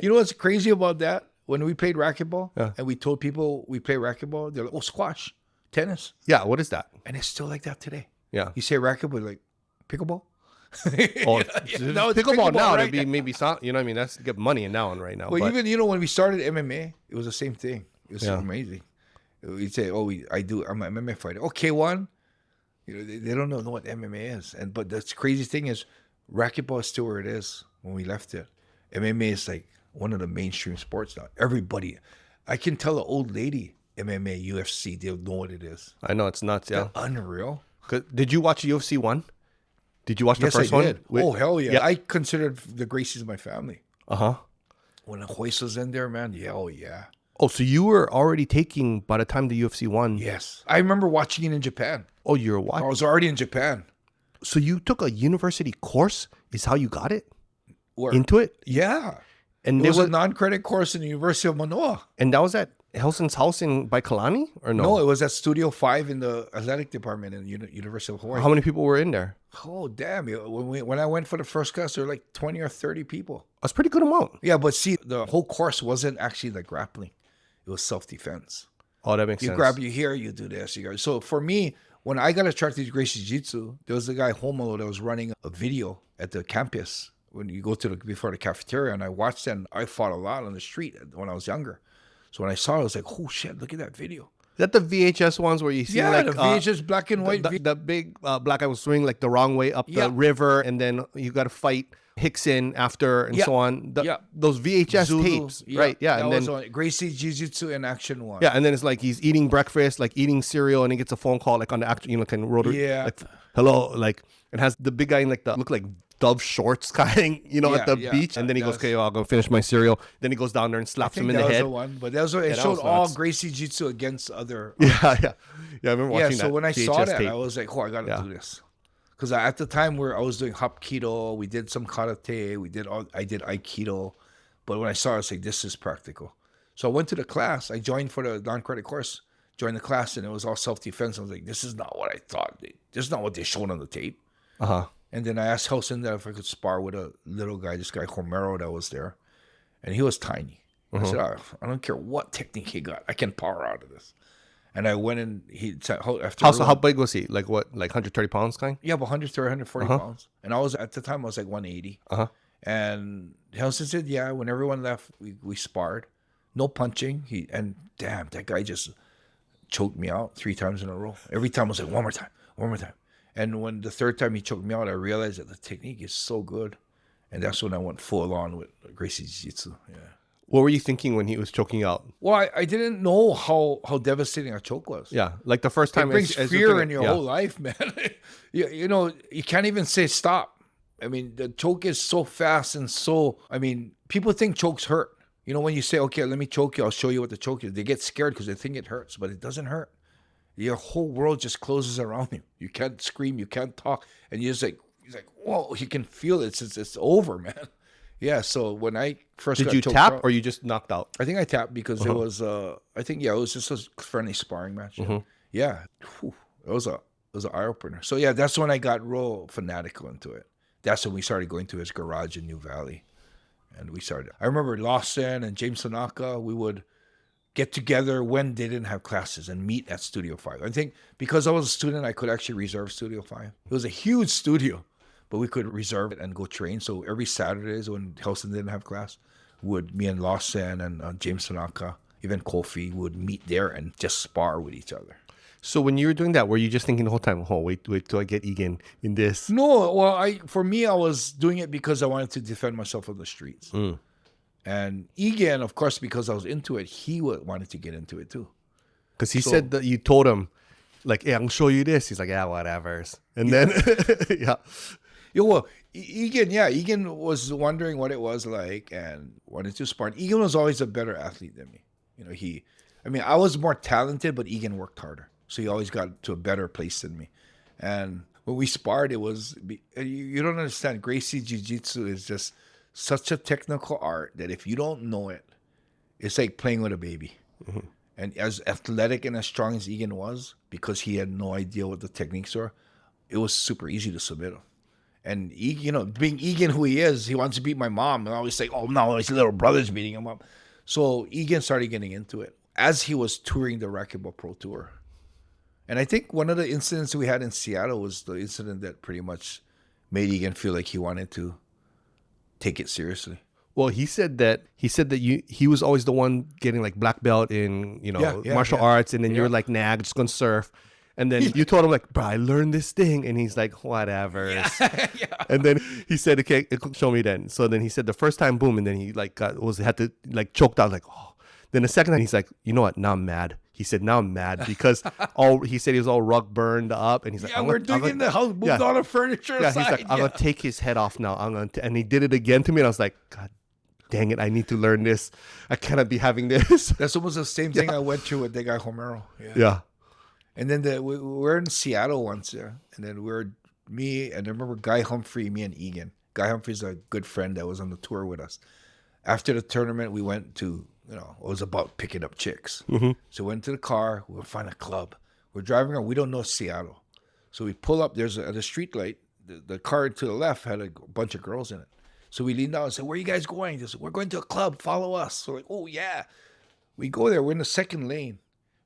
You know what's crazy about that? When we played racquetball and we told people we play racquetball, they're like, oh, squash, tennis. Yeah, what is that? And it's still like that today. Yeah. You say racquetball, like, pickleball? Oh, no, it's pickleball now, right? it'd be maybe, you know what I mean? That's to get money in that one right now. Well, but, even, when we started MMA, it was the same thing. It was amazing. We'd say, I'm an MMA fighter. Oh, K1? They don't know what MMA is. But the crazy thing is, racquetball is still where it is when we left it. MMA is like one of the mainstream sports now. Everybody, I can tell an old lady, MMA, UFC, they'll know what it is. I know, it's nuts, yeah. They're unreal. Did you watch UFC 1? Did you watch the Yes, first I did. one? Oh, hell yeah. Yep. I considered the Gracies my family. Uh-huh. When the Hoist was in there, man, yeah. Oh, so you were already taking, by the time the UFC 1? Yes. I remember watching it in Japan. Oh, you were watching? I was already in Japan. So you took a university course is how you got it? Or, into it? Yeah. And it was a non-credit course in the University of Manoa. And that was at Helson's house by Kalani? Or no? No, it was at Studio 5 in the athletic department in the University of Hawaii. How many people were in there? Oh, damn. When I went for the first class, there were like 20 or 30 people. That's a pretty good amount. Yeah, but see, the whole course wasn't actually like grappling. It was self-defense. Oh, that makes sense. You grab you here, you do this. So for me, when I got attracted to Gracie Jiu-Jitsu, there was a guy, Homolo, that was running a video at the campus when you go before the cafeteria, and I watched that, and I fought a lot on the street when I was younger. So when I saw it, I was like, oh shit, look at that video. Is that the VHS ones where you see like the VHS black and white. The big black guy was swinging like the wrong way up the river, and then you got to fight Hickson after and so on. Those VHS Zulu, tapes, right? Yeah, that and was then on Gracie Jiu-Jitsu in Action 1. yeah, and then it's like he's eating breakfast, like eating cereal, and he gets a phone call like on the actual, kind of rotary. Yeah. Like, hello, like it has the big guy in like the look like Dove shorts kind, at the beach, and then he goes, "Okay, I'll go finish my cereal." Then he goes down there and slaps him in the head. That was the one, but that was it showed all Gracie Jiu-Jitsu against other. Yeah. I remember watching that. So when I VHS saw that, tape. I was like, "Oh, I gotta do this," because at the time I was doing Hapkido, we did some karate, I did Aikido, but when I saw it, I was like, "This is practical." So I went to the class. I joined for the non-credit course, joined the class, and it was all self-defense. I was like, "This is not what I thought. This is not what they showed on the tape." And then I asked Helson that if I could spar with a little guy, this guy Homero that was there. And he was tiny. I said, I don't care what technique he got. I can power out of this. And I went and he said, how big was he? Like what? Like 130 pounds kind? Yeah, about 130, 140 pounds. And at the time, I was like 180. And Helson said, yeah, when everyone left, we sparred. No punching. And damn, that guy just choked me out 3 times in a row. Every time I was like, one more time. And when the third time he choked me out, I realized that the technique is so good. And that's when I went full on with Gracie Jiu-Jitsu. Yeah. What were you thinking when he was choking out? Well, I didn't know how devastating a choke was. Yeah, like the first time. It brings fear in your whole life, man. You can't even say stop. I mean, the choke is so fast and people think chokes hurt. When you say, okay, let me choke you, I'll show you what the choke is. They get scared because they think it hurts, but it doesn't hurt. Your whole world just closes around you. You can't scream, you can't talk, and you're like, whoa, you can feel it. It's over, man. Yeah. So when I first did you tap or you just knocked out? I think I tapped because it was. It was just a friendly sparring match. Yeah. It was an eye opener. So yeah, that's when I got real fanatical into it. That's when we started going to his garage in New Valley. And we started. I remember Lawson and James Tanaka, we would get together when they didn't have classes and meet at Studio 5. I think because I was a student, I could actually reserve Studio 5. It was a huge studio, but we could reserve it and go train. So every Saturdays when Helston didn't have class, me and Lawson and James Tanaka, even Kofi, would meet there and just spar with each other. So when you were doing that, were you just thinking the whole time, oh, wait till I get Egan in this? No, well, for me, I was doing it because I wanted to defend myself on the streets. And Egan, of course, because I was into it, he wanted to get into it too. Because he said that you told him, like, hey, I'm gonna show you this. He's like, yeah, whatever. And then, yeah. Yeah, well, Egan was wondering what it was like and wanted to spar. Egan was always a better athlete than me. You know, I was more talented, but Egan worked harder. So he always got to a better place than me. And when we sparred, you don't understand. Gracie Jiu-Jitsu is just such a technical art that if you don't know it, it's like playing with a baby. Mm-hmm. And as athletic and as strong as Egan was, because he had no idea what the techniques were, it was super easy to submit him. And Egan, being Egan who he is, he wants to beat my mom. And I always say, oh, no, his little brother's beating him up. So Egan started getting into it as he was touring the Racquetball Pro Tour. And I think one of the incidents we had in Seattle was the incident that pretty much made Egan feel like he wanted to take it seriously. Well, he said that he was always the one getting like black belt in martial arts, and then you're like, nah, I'm just gonna surf. And then you told him like, bro, I learned this thing, and he's like, whatever. Yeah. And then he said, okay, show me then. So then he said the first time, boom, and then he like had to like choked out like, oh. Then the second time he's like, you know what? Now I'm mad. He said, now I'm mad because he said he was all rug burned up, and he's like, we're doing in the house, moved all the furniture aside. He's like, I'm gonna take his head off now. And he did it again to me, and I was like, God dang it, I need to learn this. I cannot be having this. That's almost the same thing I went through with the guy Homero. Yeah. And then we were in Seattle once, and then me and I remember Guy Humphrey, me and Egan. Guy Humphrey's a good friend that was on the tour with us. After the tournament, we went to, it was about picking up chicks. Mm-hmm. So we went to the car, we'll find a club. We're driving around, we don't know Seattle. So we pull up, there's at a street light, the car to the left had a bunch of girls in it. So we leaned down and said, where are you guys going? They said, we're going to a club, follow us. So we're like, oh yeah. We go there, we're in the second lane.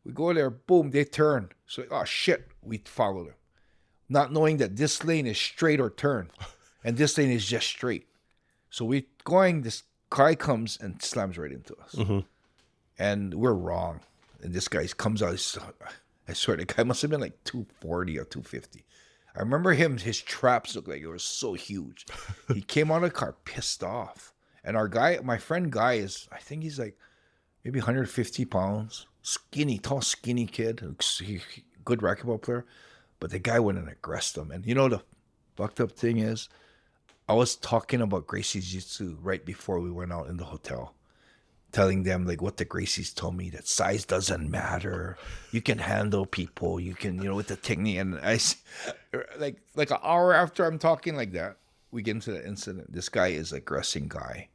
We go there, boom, they turn. So, oh shit, we follow them. Not knowing that this lane is straight or turn. And this lane is just straight. So we going, this guy comes and slams right into us. Mm-hmm. And we're wrong. And this guy comes out, I swear, the guy must have been like 240 or 250. I remember his traps looked like it was so huge. He came out of the car pissed off. And my friend Guy is, I think he's like maybe 150 pounds. Tall, skinny kid. Good racquetball player. But the guy went and aggressed him. And the fucked up thing is, I was talking about Gracie's Jiu-Jitsu right before we went out in the hotel. Telling them like what the Gracies told me, that size doesn't matter. You can handle people. You can, with the technique. And I, like an hour after I'm talking like that, we get into the incident. This guy is aggressing Guy.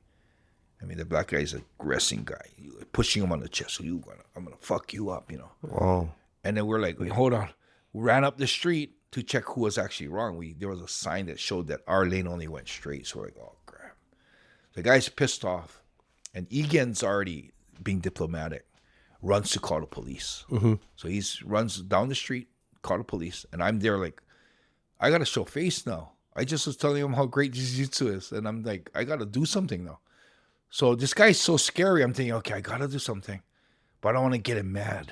I mean, the black guy is aggressing Guy, pushing him on the chest. So I'm gonna fuck you up, Oh. And then we're like, wait, hold on. We ran up the street to check who was actually wrong. There was a sign that showed that our lane only went straight. So we're like, oh crap. The guy's pissed off. And Egan's already being diplomatic, runs to call the police. Mm-hmm. So he runs down the street, call the police. And I'm there like, I got to show face now. I just was telling him how great Jiu-Jitsu is. And I'm like, I got to do something now. So this guy's so scary. I'm thinking, okay, I got to do something. But I don't want to get him mad.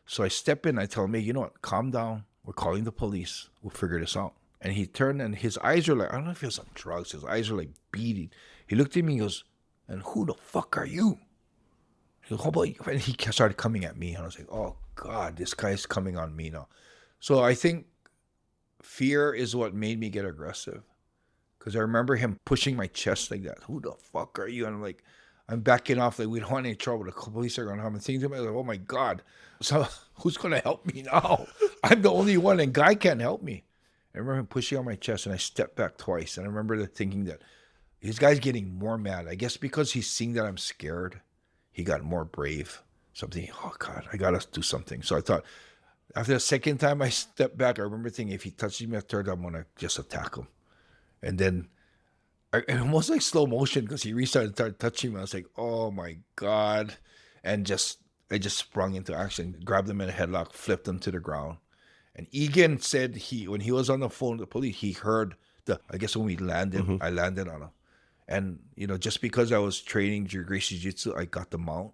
So I step in. I tell him, hey, you know what? Calm down. We're calling the police. We'll figure this out. And he turned and his eyes are like, I don't know if he was on drugs. His eyes are like beating. He looked at me and goes, and who the fuck are you? He goes, how about you? And he started coming at me. And I was like, oh, God, this guy's coming on me now. So I think fear is what made me get aggressive. Because I remember him pushing my chest like that. Who the fuck are you? And I'm like, I'm backing off. Like, we don't want any trouble. The police are going to come. And thinking to myself, oh, my God. So who's going to help me now? I'm the only one. And Guy can't help me. I remember him pushing on my chest. And I stepped back twice. And I remember thinking that, this guy's getting more mad. I guess because he's seeing that I'm scared, he got more brave. So I'm thinking, oh, God, I got to do something. So I thought, after the second time I stepped back, I remember thinking, if he touches me a third, I'm going to just attack him. And then almost like slow motion because he restarted, started touching me. I was like, oh my God. And I just sprung into action, grabbed him in a headlock, flipped him to the ground. And Egan said when he was on the phone with the police, he heard I guess when we landed, I landed on him. And, just because I was training Gracie Jiu-Jitsu, I got the mount.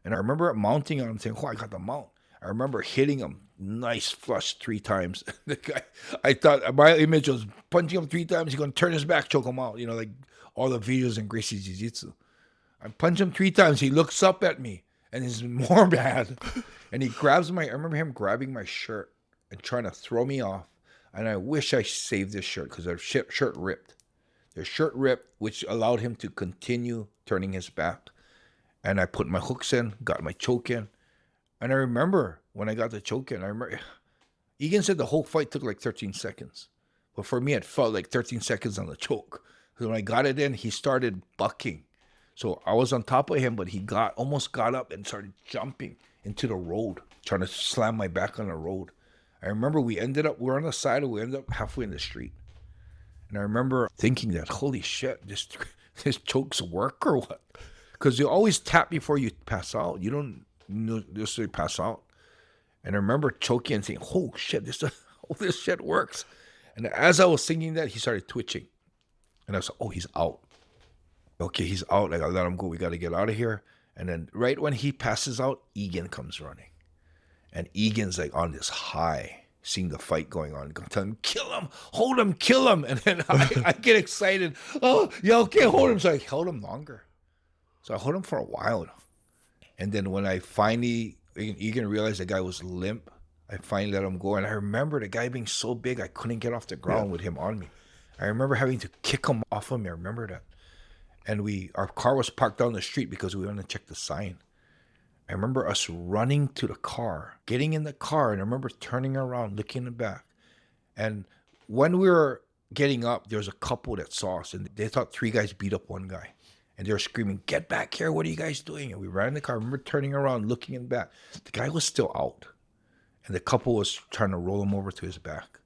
And I remember mounting on him saying, oh, I got the mount. I remember hitting him nice flush 3 times. The guy, I thought my image was punching him 3 times. He's going to turn his back, choke him out. Like all the videos in Gracie Jiu-Jitsu. I punch him 3 times. He looks up at me and he's more mad. And he grabs I remember him grabbing my shirt and trying to throw me off. And I wish I saved this shirt because the shirt ripped. The shirt ripped, which allowed him to continue turning his back. And I put my hooks in, got my choke in. And I remember when I got the choke in, Egan said the whole fight took like 13 seconds. But for me, it felt like 13 seconds on the choke. So when I got it in, he started bucking. So I was on top of him, but he almost got up and started jumping into the road, trying to slam my back on the road. I remember we're on the side, and we ended up halfway in the street. And I remember thinking that, holy shit, this chokes work or what? Because you always tap before you pass out. You don't necessarily pass out. And I remember choking and saying, oh shit, this shit works. And as I was thinking that, he started twitching. And I was like, oh, he's out. Okay, he's out. I gotta let him go. We gotta get out of here. And then right when he passes out, Egan comes running. And Egan's like on this high, seeing the fight going on. Tell him, kill him, hold him, kill him. And then I get excited. Oh, yeah, okay, hold him. So I held him longer. So I held him for a while. And then when I finally, Egan realized the guy was limp, I finally let him go. And I remember the guy being so big, I couldn't get off the ground with him on me. I remember having to kick him off of me. I remember that. And our car was parked down the street because we wanted to check the sign. I remember us running to the car, getting in the car, and I remember turning around, looking back. And when we were getting up, there was a couple that saw us, and they thought 3 guys beat up 1 guy. And they were screaming, get back here, what are you guys doing? And we ran in the car. I remember turning around, looking in back. The guy was still out. And the couple was trying to roll him over to his back.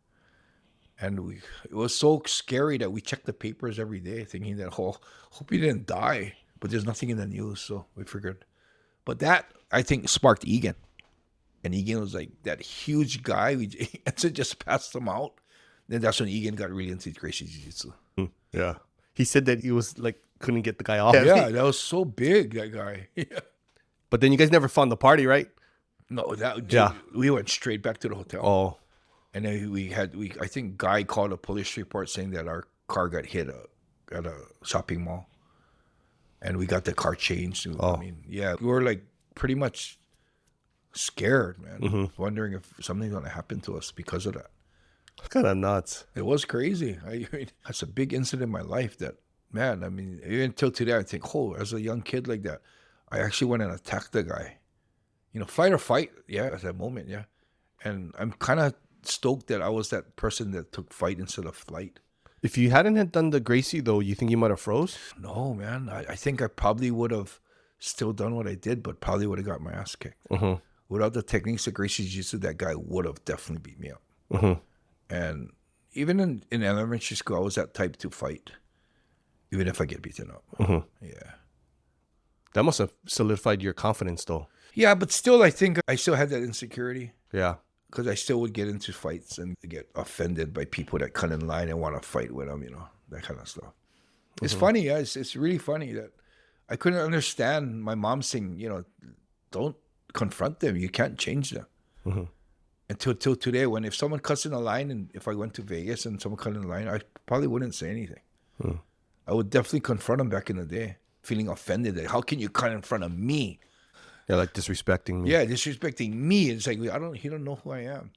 And it was so scary that we checked the papers every day, thinking that, hope he didn't die. But there's nothing in the news, so we figured. But that, I think, sparked Egan. And Egan was like that huge guy. Enson just passed him out. Then that's when Egan got really into Gracie Jiu-Jitsu. Yeah. He said that he was like, couldn't get the guy off. Yeah, that was so big, that guy. Yeah. But then you guys never found the party, right? No, we went straight back to the hotel. Oh. And then I think Guy called a police report saying that our car got hit at a shopping mall. And we got the car changed. Oh. I mean, yeah, we were like pretty much scared, man. Wondering if something's going to happen to us because of that. It's kind of nuts. It was crazy. I mean, that's a big incident in my life that, man, I mean, even until today, I think, as a young kid like that, I actually went and attacked the guy. Fight or fight, yeah, at that moment, yeah. And I'm kind of stoked that I was that person that took fight instead of flight. If you hadn't had done the Gracie, though, you think you might have froze? No, man. I think I probably would have still done what I did, but probably would have got my ass kicked. Without the techniques of Gracie Jiu-Jitsu, that guy would have definitely beat me up. And even in elementary school, I was that type to fight, even if I get beaten up. Yeah. That must have solidified your confidence, though. Yeah, but still, I think I still had that insecurity. Yeah. Because I still would get into fights and get offended by people that come in line and want to fight with them, that kind of stuff. It's funny, yeah. It's really funny that I couldn't understand my mom saying, don't confront them. You can't change them. Until today, if someone cuts in a line, and if I went to Vegas and someone cut in a line, I probably wouldn't say anything. I would definitely confront them back in the day, feeling offended that how can you cut in front of me? Yeah, like disrespecting me. Yeah, disrespecting me. It's like he don't know who I am.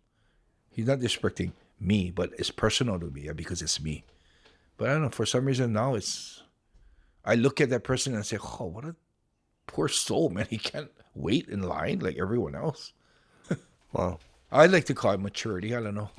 He's not disrespecting me, but it's personal to me, because it's me. But I don't know, for some reason now I look at that person and say, oh, what a poor soul, man. He can't wait in line like everyone else. Wow. I like to call it maturity. I don't know.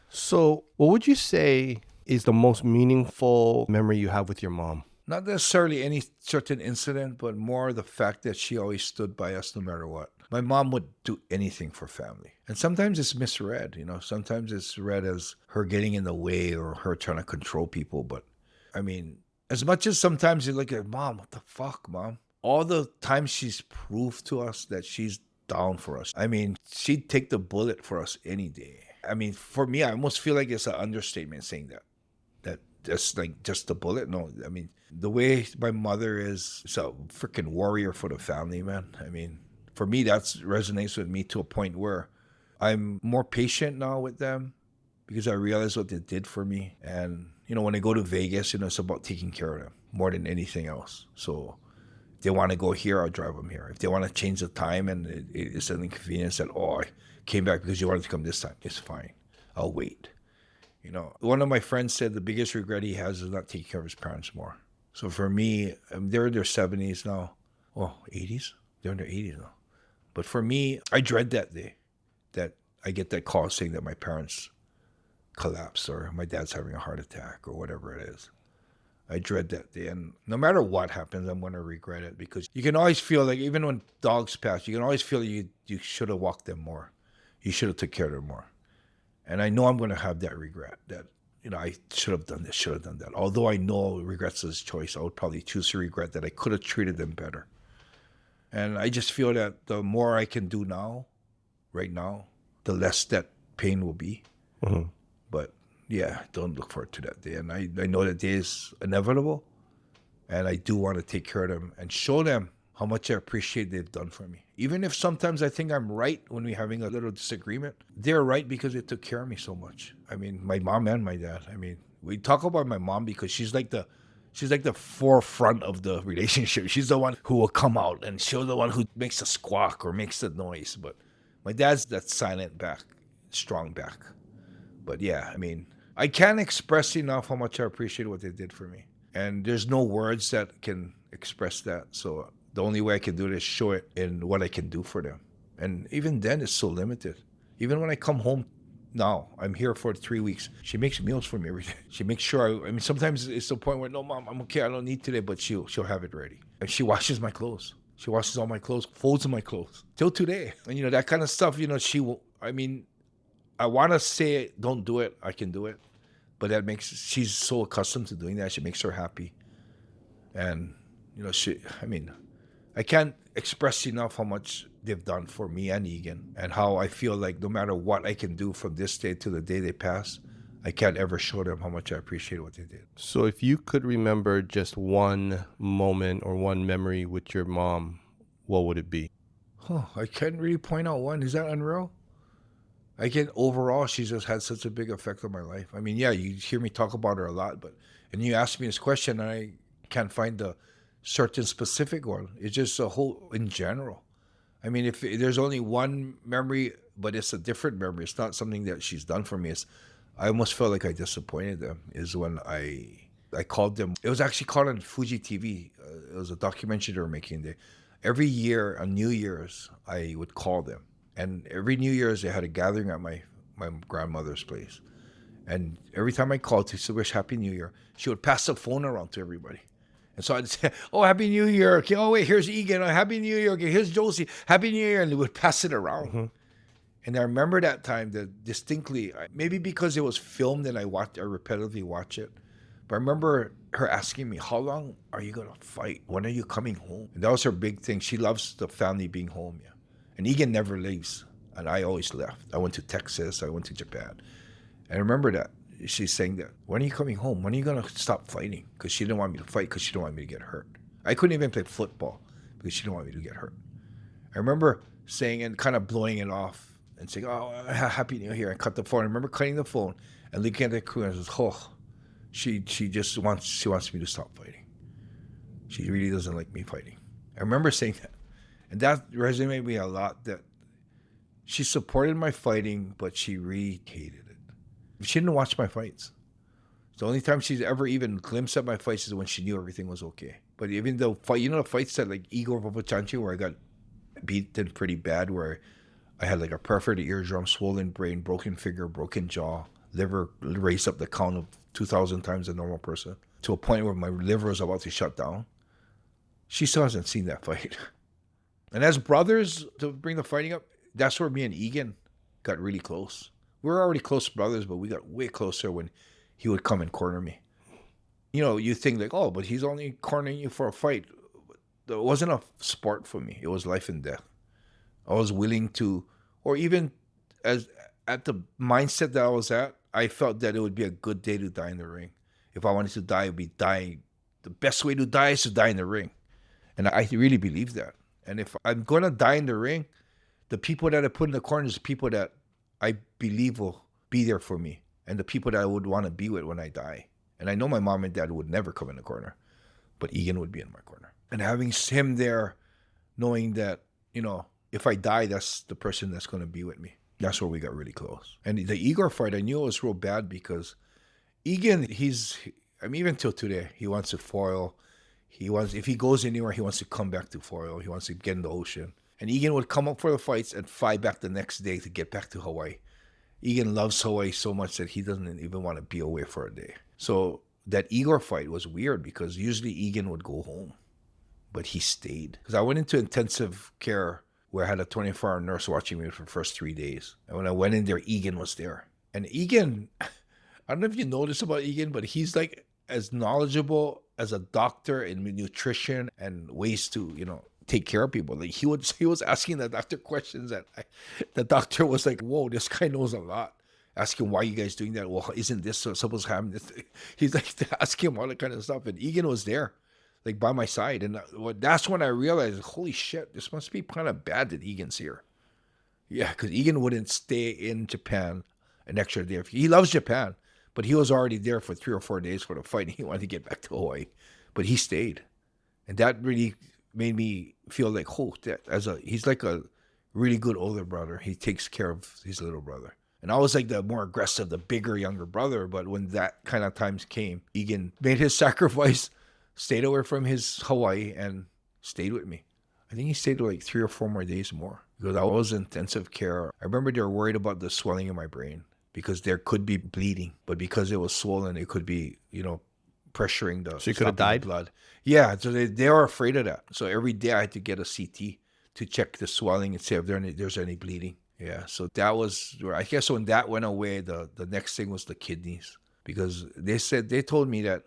So what would you say is the most meaningful memory you have with your mom? Not necessarily any certain incident, but more the fact that she always stood by us no matter what. My mom would do anything for family. And sometimes it's misread, you know. Sometimes it's read as her getting in the way or her trying to control people. But, I mean, as much as sometimes you look at, Mom, what the fuck, Mom? All the times she's proved to us that she's down for us. I mean, she'd take the bullet for us any day. I mean, for me, I almost feel like it's an understatement saying that. That just like just the bullet. No, I mean, the way my mother is a freaking warrior for the family, man. I mean, for me, that resonates with me to a point where I'm more patient now with them because I realize what they did for me. And, you know, when I go to Vegas, you know, it's about taking care of them more than anything else. So if they want to go here, I'll drive them here. If they want to change the time and it's an inconvenience that, oh, I came back because you wanted to come this time, it's fine. I'll wait. You know, one of my friends said the biggest regret he has is not taking care of his parents more. So for me, they're in their 70s now. Oh, 80s? They're in their 80s now. But for me, I dread that day that I get that call saying that my parents collapsed or my dad's having a heart attack or whatever it is. I dread that day. And no matter what happens, I'm going to regret it because you can always feel like even when dogs pass, you can always feel you should have walked them more. You should have took care of them more. And I know I'm going to have that regret that, you know, I should have done this, should have done that. Although I know regrets is choice, I would probably choose to regret that I could have treated them better. And I just feel that the more I can do now, right now, the less that pain will be. Mm-hmm. But yeah, don't look forward to that day. And I know that day is inevitable. And I do want to take care of them and show them how much I appreciate they've done for me. Even if sometimes I think I'm right when we're having a little disagreement, they're right because they took care of me so much. I mean, my mom and my dad. I mean, we talk about my mom because she's like the forefront of the relationship. She's the one who will come out and she's the one who makes the squawk or makes the noise. But my dad's that silent back, strong back. But yeah, I mean, I can't express enough how much I appreciate what they did for me. And there's no words that can express that. So the only way I can do it is show it in what I can do for them. And even then, it's so limited. Even when I come home now, I'm here for 3 weeks. She makes meals for me every day. She makes sure, I mean, sometimes it's the point where, no, Mom, I'm okay. I don't need today, but she'll have it ready. And she washes my clothes. She washes all my clothes, folds my clothes till today. And, you know, that kind of stuff, you know, she will, I mean, I want to say, don't do it. I can do it. But she's so accustomed to doing that. She makes her happy. And, you know, I can't express enough how much they've done for me and Egan and how I feel like no matter what I can do from this day to the day they pass, I can't ever show them how much I appreciate what they did. So if you could remember just one moment or one memory with your mom, what would it be? I can't really point out one. Is that unreal? Overall, she's just had such a big effect on my life. I mean, yeah, you hear me talk about her a lot, and you ask me this question and I can't find the certain specific one. It's just a whole in general. I mean, if there's only one memory, but it's a different memory, it's not something that she's done for me. I almost felt like I disappointed them is when I called them. It was actually called on Fuji TV. It was a documentary they were making. Every year on New Year's, I would call them. And every New Year's, they had a gathering at my grandmother's place. And every time I called to wish Happy New Year, she would pass the phone around to everybody. And so I'd say, oh, Happy New Year. Okay, oh, wait, here's Egan. Oh, Happy New Year. Okay, here's Josie. Happy New Year. And they would pass it around. Mm-hmm. And I remember that time that distinctly, maybe because it was filmed and I repetitively watch it. But I remember her asking me, how long are you going to fight? When are you coming home? And that was her big thing. She loves the family being home, yeah. And Egan never leaves. And I always left. I went to Texas. I went to Japan. And I remember that. She's saying that, when are you coming home? When are you going to stop fighting? Because she didn't want me to fight because she didn't want me to get hurt. I couldn't even play football because she didn't want me to get hurt. I remember saying and kind of blowing it off and saying, oh, Happy New Year. I cut the phone. I remember cutting the phone and looking at the crew and I was, oh, she just wants me to stop fighting. She really doesn't like me fighting. I remember saying that. And that resonated with me a lot, that she supported my fighting, but she really hated it. She didn't watch my fights. The only time she's ever even glimpsed at my fights is when she knew everything was okay. But even though the fights that like Igor Vovochanchi, where I got beaten pretty bad, where I had like a perforated eardrum, swollen brain, broken finger, broken jaw, liver raised up the count of 2,000 times a normal person, to a point where my liver was about to shut down. She still hasn't seen that fight. And as brothers, to bring the fighting up, that's where me and Egan got really close. We were already close brothers, but we got way closer when he would come and corner me. You know, you think like, oh, but he's only cornering you for a fight. It wasn't a sport for me. It was life and death. I was willing to, or even as at the mindset that I was at, I felt that it would be a good day to die in the ring. If I wanted to die, it would be dying. The best way to die is to die in the ring. And I really believe that. And if I'm going to die in the ring, the people that I put in the corner is people that I believe will be there for me and the people that I would want to be with when I die. And I know my mom and dad would never come in the corner, but Egan would be in my corner. And having him there, knowing that, you know, if I die, that's the person that's going to be with me. That's where we got really close. And the Igor fight, I knew it was real bad because Egan, even till today, he wants to foil. If he goes anywhere, he wants to come back to foil. He wants to get in the ocean. And Egan would come up for the fights and fly back the next day to get back to Hawaii. Egan loves Hawaii so much that he doesn't even want to be away for a day. So that Igor fight was weird because usually Egan would go home, but he stayed. Because I went into intensive care where I had a 24-hour nurse watching me for the first 3 days. And when I went in there, Egan was there. And Egan, I don't know if you know this about Egan, but he's like as knowledgeable as a doctor in nutrition and ways to, you know, take care of people. Like he was asking the doctor questions that the doctor was like, whoa, this guy knows a lot. Asking why you guys doing that? Well, isn't this supposed to happen? He's like asking him all that kind of stuff. And Egan was there, like by my side. And that's when I realized, holy shit, this must be kind of bad that Egan's here. Yeah, because Egan wouldn't stay in Japan an extra day. He loves Japan, but he was already there for 3 or 4 days for the fight. And he wanted to get back to Hawaii, but he stayed. And that really made me feel like, oh, he's like a really good older brother. He takes care of his little brother. And I was like the more aggressive, the bigger, younger brother. But when that kind of times came, Egan made his sacrifice, stayed away from his Hawaii, and stayed with me. I think he stayed like 3 or 4 more days more because I was in intensive care. I remember they were worried about the swelling in my brain because there could be bleeding, but because it was swollen, it could be, you know, pressuring the. So you could have died? Blood. Yeah, so they were afraid of that. So every day I had to get a CT to check the swelling and see if there's any bleeding. Yeah, so that was where I guess when that went away, the next thing was the kidneys because they told me that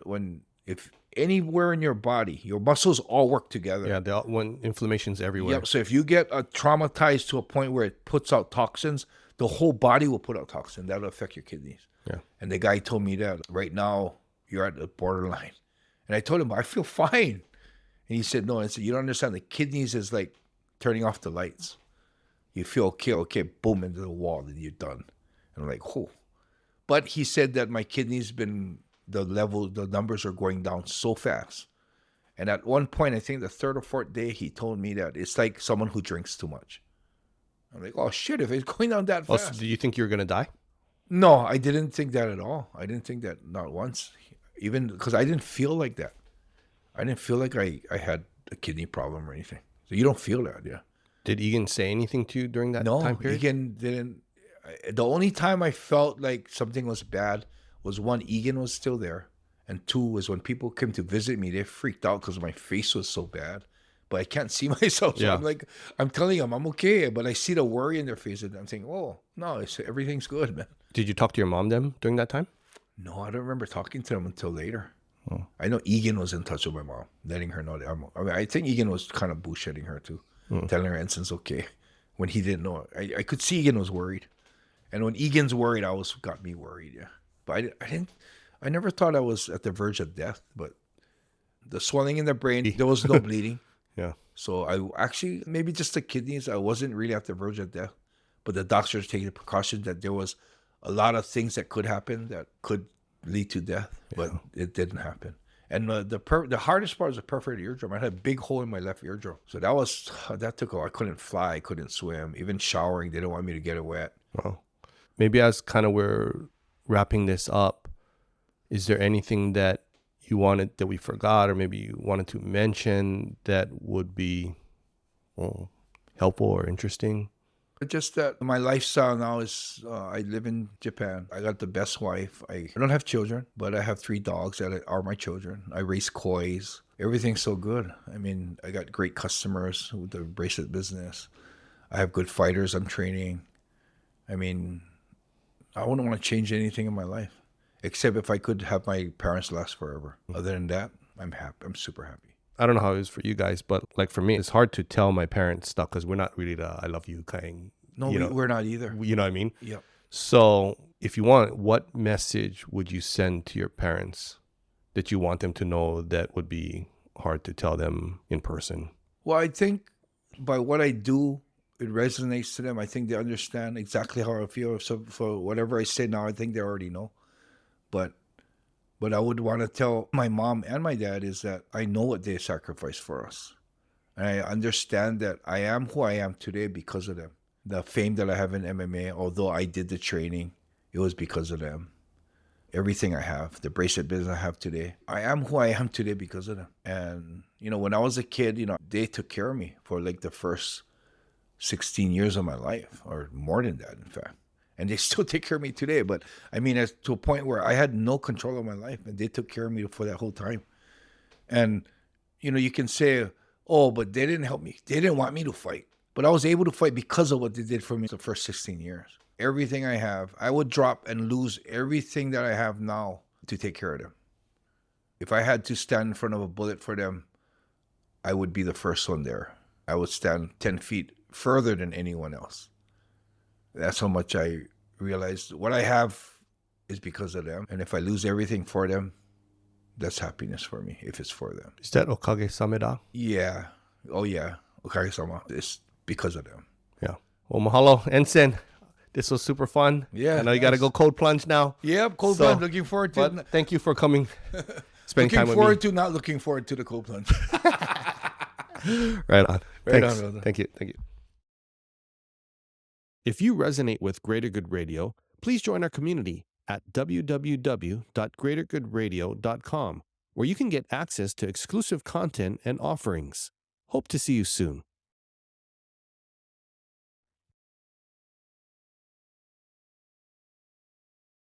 if anywhere in your body, your muscles all work together. Yeah, when inflammation's everywhere. Yep. So if you get traumatized to a point where it puts out toxins, the whole body will put out toxin. That'll affect your kidneys. Yeah. And the guy told me that right now you're at the borderline. And I told him, I feel fine. And he said, no. I said, you don't understand. The kidneys is like turning off the lights. You feel okay, boom, into the wall, and you're done. And I'm like, oh. But he said that my kidneys the numbers are going down so fast. And at one point, I think the 3rd or 4th day, he told me that it's like someone who drinks too much. I'm like, oh shit, if it's going down that fast. So do you think you're going to die? No, I didn't think that at all. I didn't think that, not once. Even because I didn't feel like that. I didn't feel like I had a kidney problem or anything. So you don't feel that, yeah. Did Egan say anything to you during that time period? No, Egan didn't. The only time I felt like something was bad was one, Egan was still there. And 2 was when people came to visit me, they freaked out because my face was so bad. But I can't see myself. So yeah. I'm telling them I'm okay. But I see the worry in their face. And I'm thinking, oh, no, everything's good, man. Did you talk to your mom then during that time? No, I don't remember talking to them until later. Oh. I know Egan was in touch with my mom, letting her know that I think Egan was kind of bullshitting her too. Telling her Enson's okay when he didn't know. I could see Egan was worried, and when Egan's worried, got me worried. Yeah, but I never thought I was at the verge of death. But the swelling in the brain, there was no bleeding. Yeah. So I actually maybe just the kidneys. I wasn't really at the verge of death, but the doctors taking the precaution that there was a lot of things that could happen that could lead to death, but it didn't happen. And the hardest part was the perforated eardrum. I had a big hole in my left eardrum. So that took a while. I couldn't fly. I couldn't swim. Even showering, they didn't want me to get it wet. Well, maybe as kind of we're wrapping this up, is there anything that you wanted that we forgot or maybe you wanted to mention that would be helpful or interesting? Just that my lifestyle now is I live in Japan. I got the best wife. I don't have children, but I have 3 dogs that are my children. I raise kois. Everything's so good. I mean, I got great customers with the bracelet business. I have good fighters I'm training. I mean, I wouldn't want to change anything in my life, except if I could have my parents last forever. Other than that, I'm happy. I'm super happy. I don't know how it is for you guys, but like for me, it's hard to tell my parents stuff because we're not really the I love you kind. No, we're not either. You know what I mean? Yep. So if you want, what message would you send to your parents that you want them to know that would be hard to tell them in person? Well, I think by what I do, it resonates to them. I think they understand exactly how I feel. So for whatever I say now, I think they already know. But what I would want to tell my mom and my dad is that I know what they sacrificed for us. And I understand that I am who I am today because of them. The fame that I have in MMA, although I did the training, it was because of them. Everything I have, the bracelet business I have today, I am who I am today because of them. And, when I was a kid, they took care of me for like the first 16 years of my life, or more than that, in fact. And they still take care of me today. But I mean, as to a point where I had no control of my life, and they took care of me for that whole time. And, you can say, oh, but they didn't help me. They didn't want me to fight. But I was able to fight because of what they did for me the first 16 years. Everything I have, I would drop and lose everything that I have now to take care of them. If I had to stand in front of a bullet for them, I would be the first one there. I would stand 10 feet further than anyone else. That's how much I realized what I have is because of them. And if I lose everything for them, that's happiness for me, if it's for them. Is that Okage Sameda? Yeah. Oh, yeah. Okage-sama. It's because of them. Yeah. Well, mahalo, Enson. This was super fun. Yeah. I know you got to go cold plunge now. Yep, cold plunge. Looking forward to it. Thank you for coming. Spending time with me. Looking forward to not looking forward to the cold plunge. Right on. Right Thanks. on, brother. Thank you. If you resonate with Greater Good Radio, please join our community at www.greatergoodradio.com, where you can get access to exclusive content and offerings. Hope to see you soon.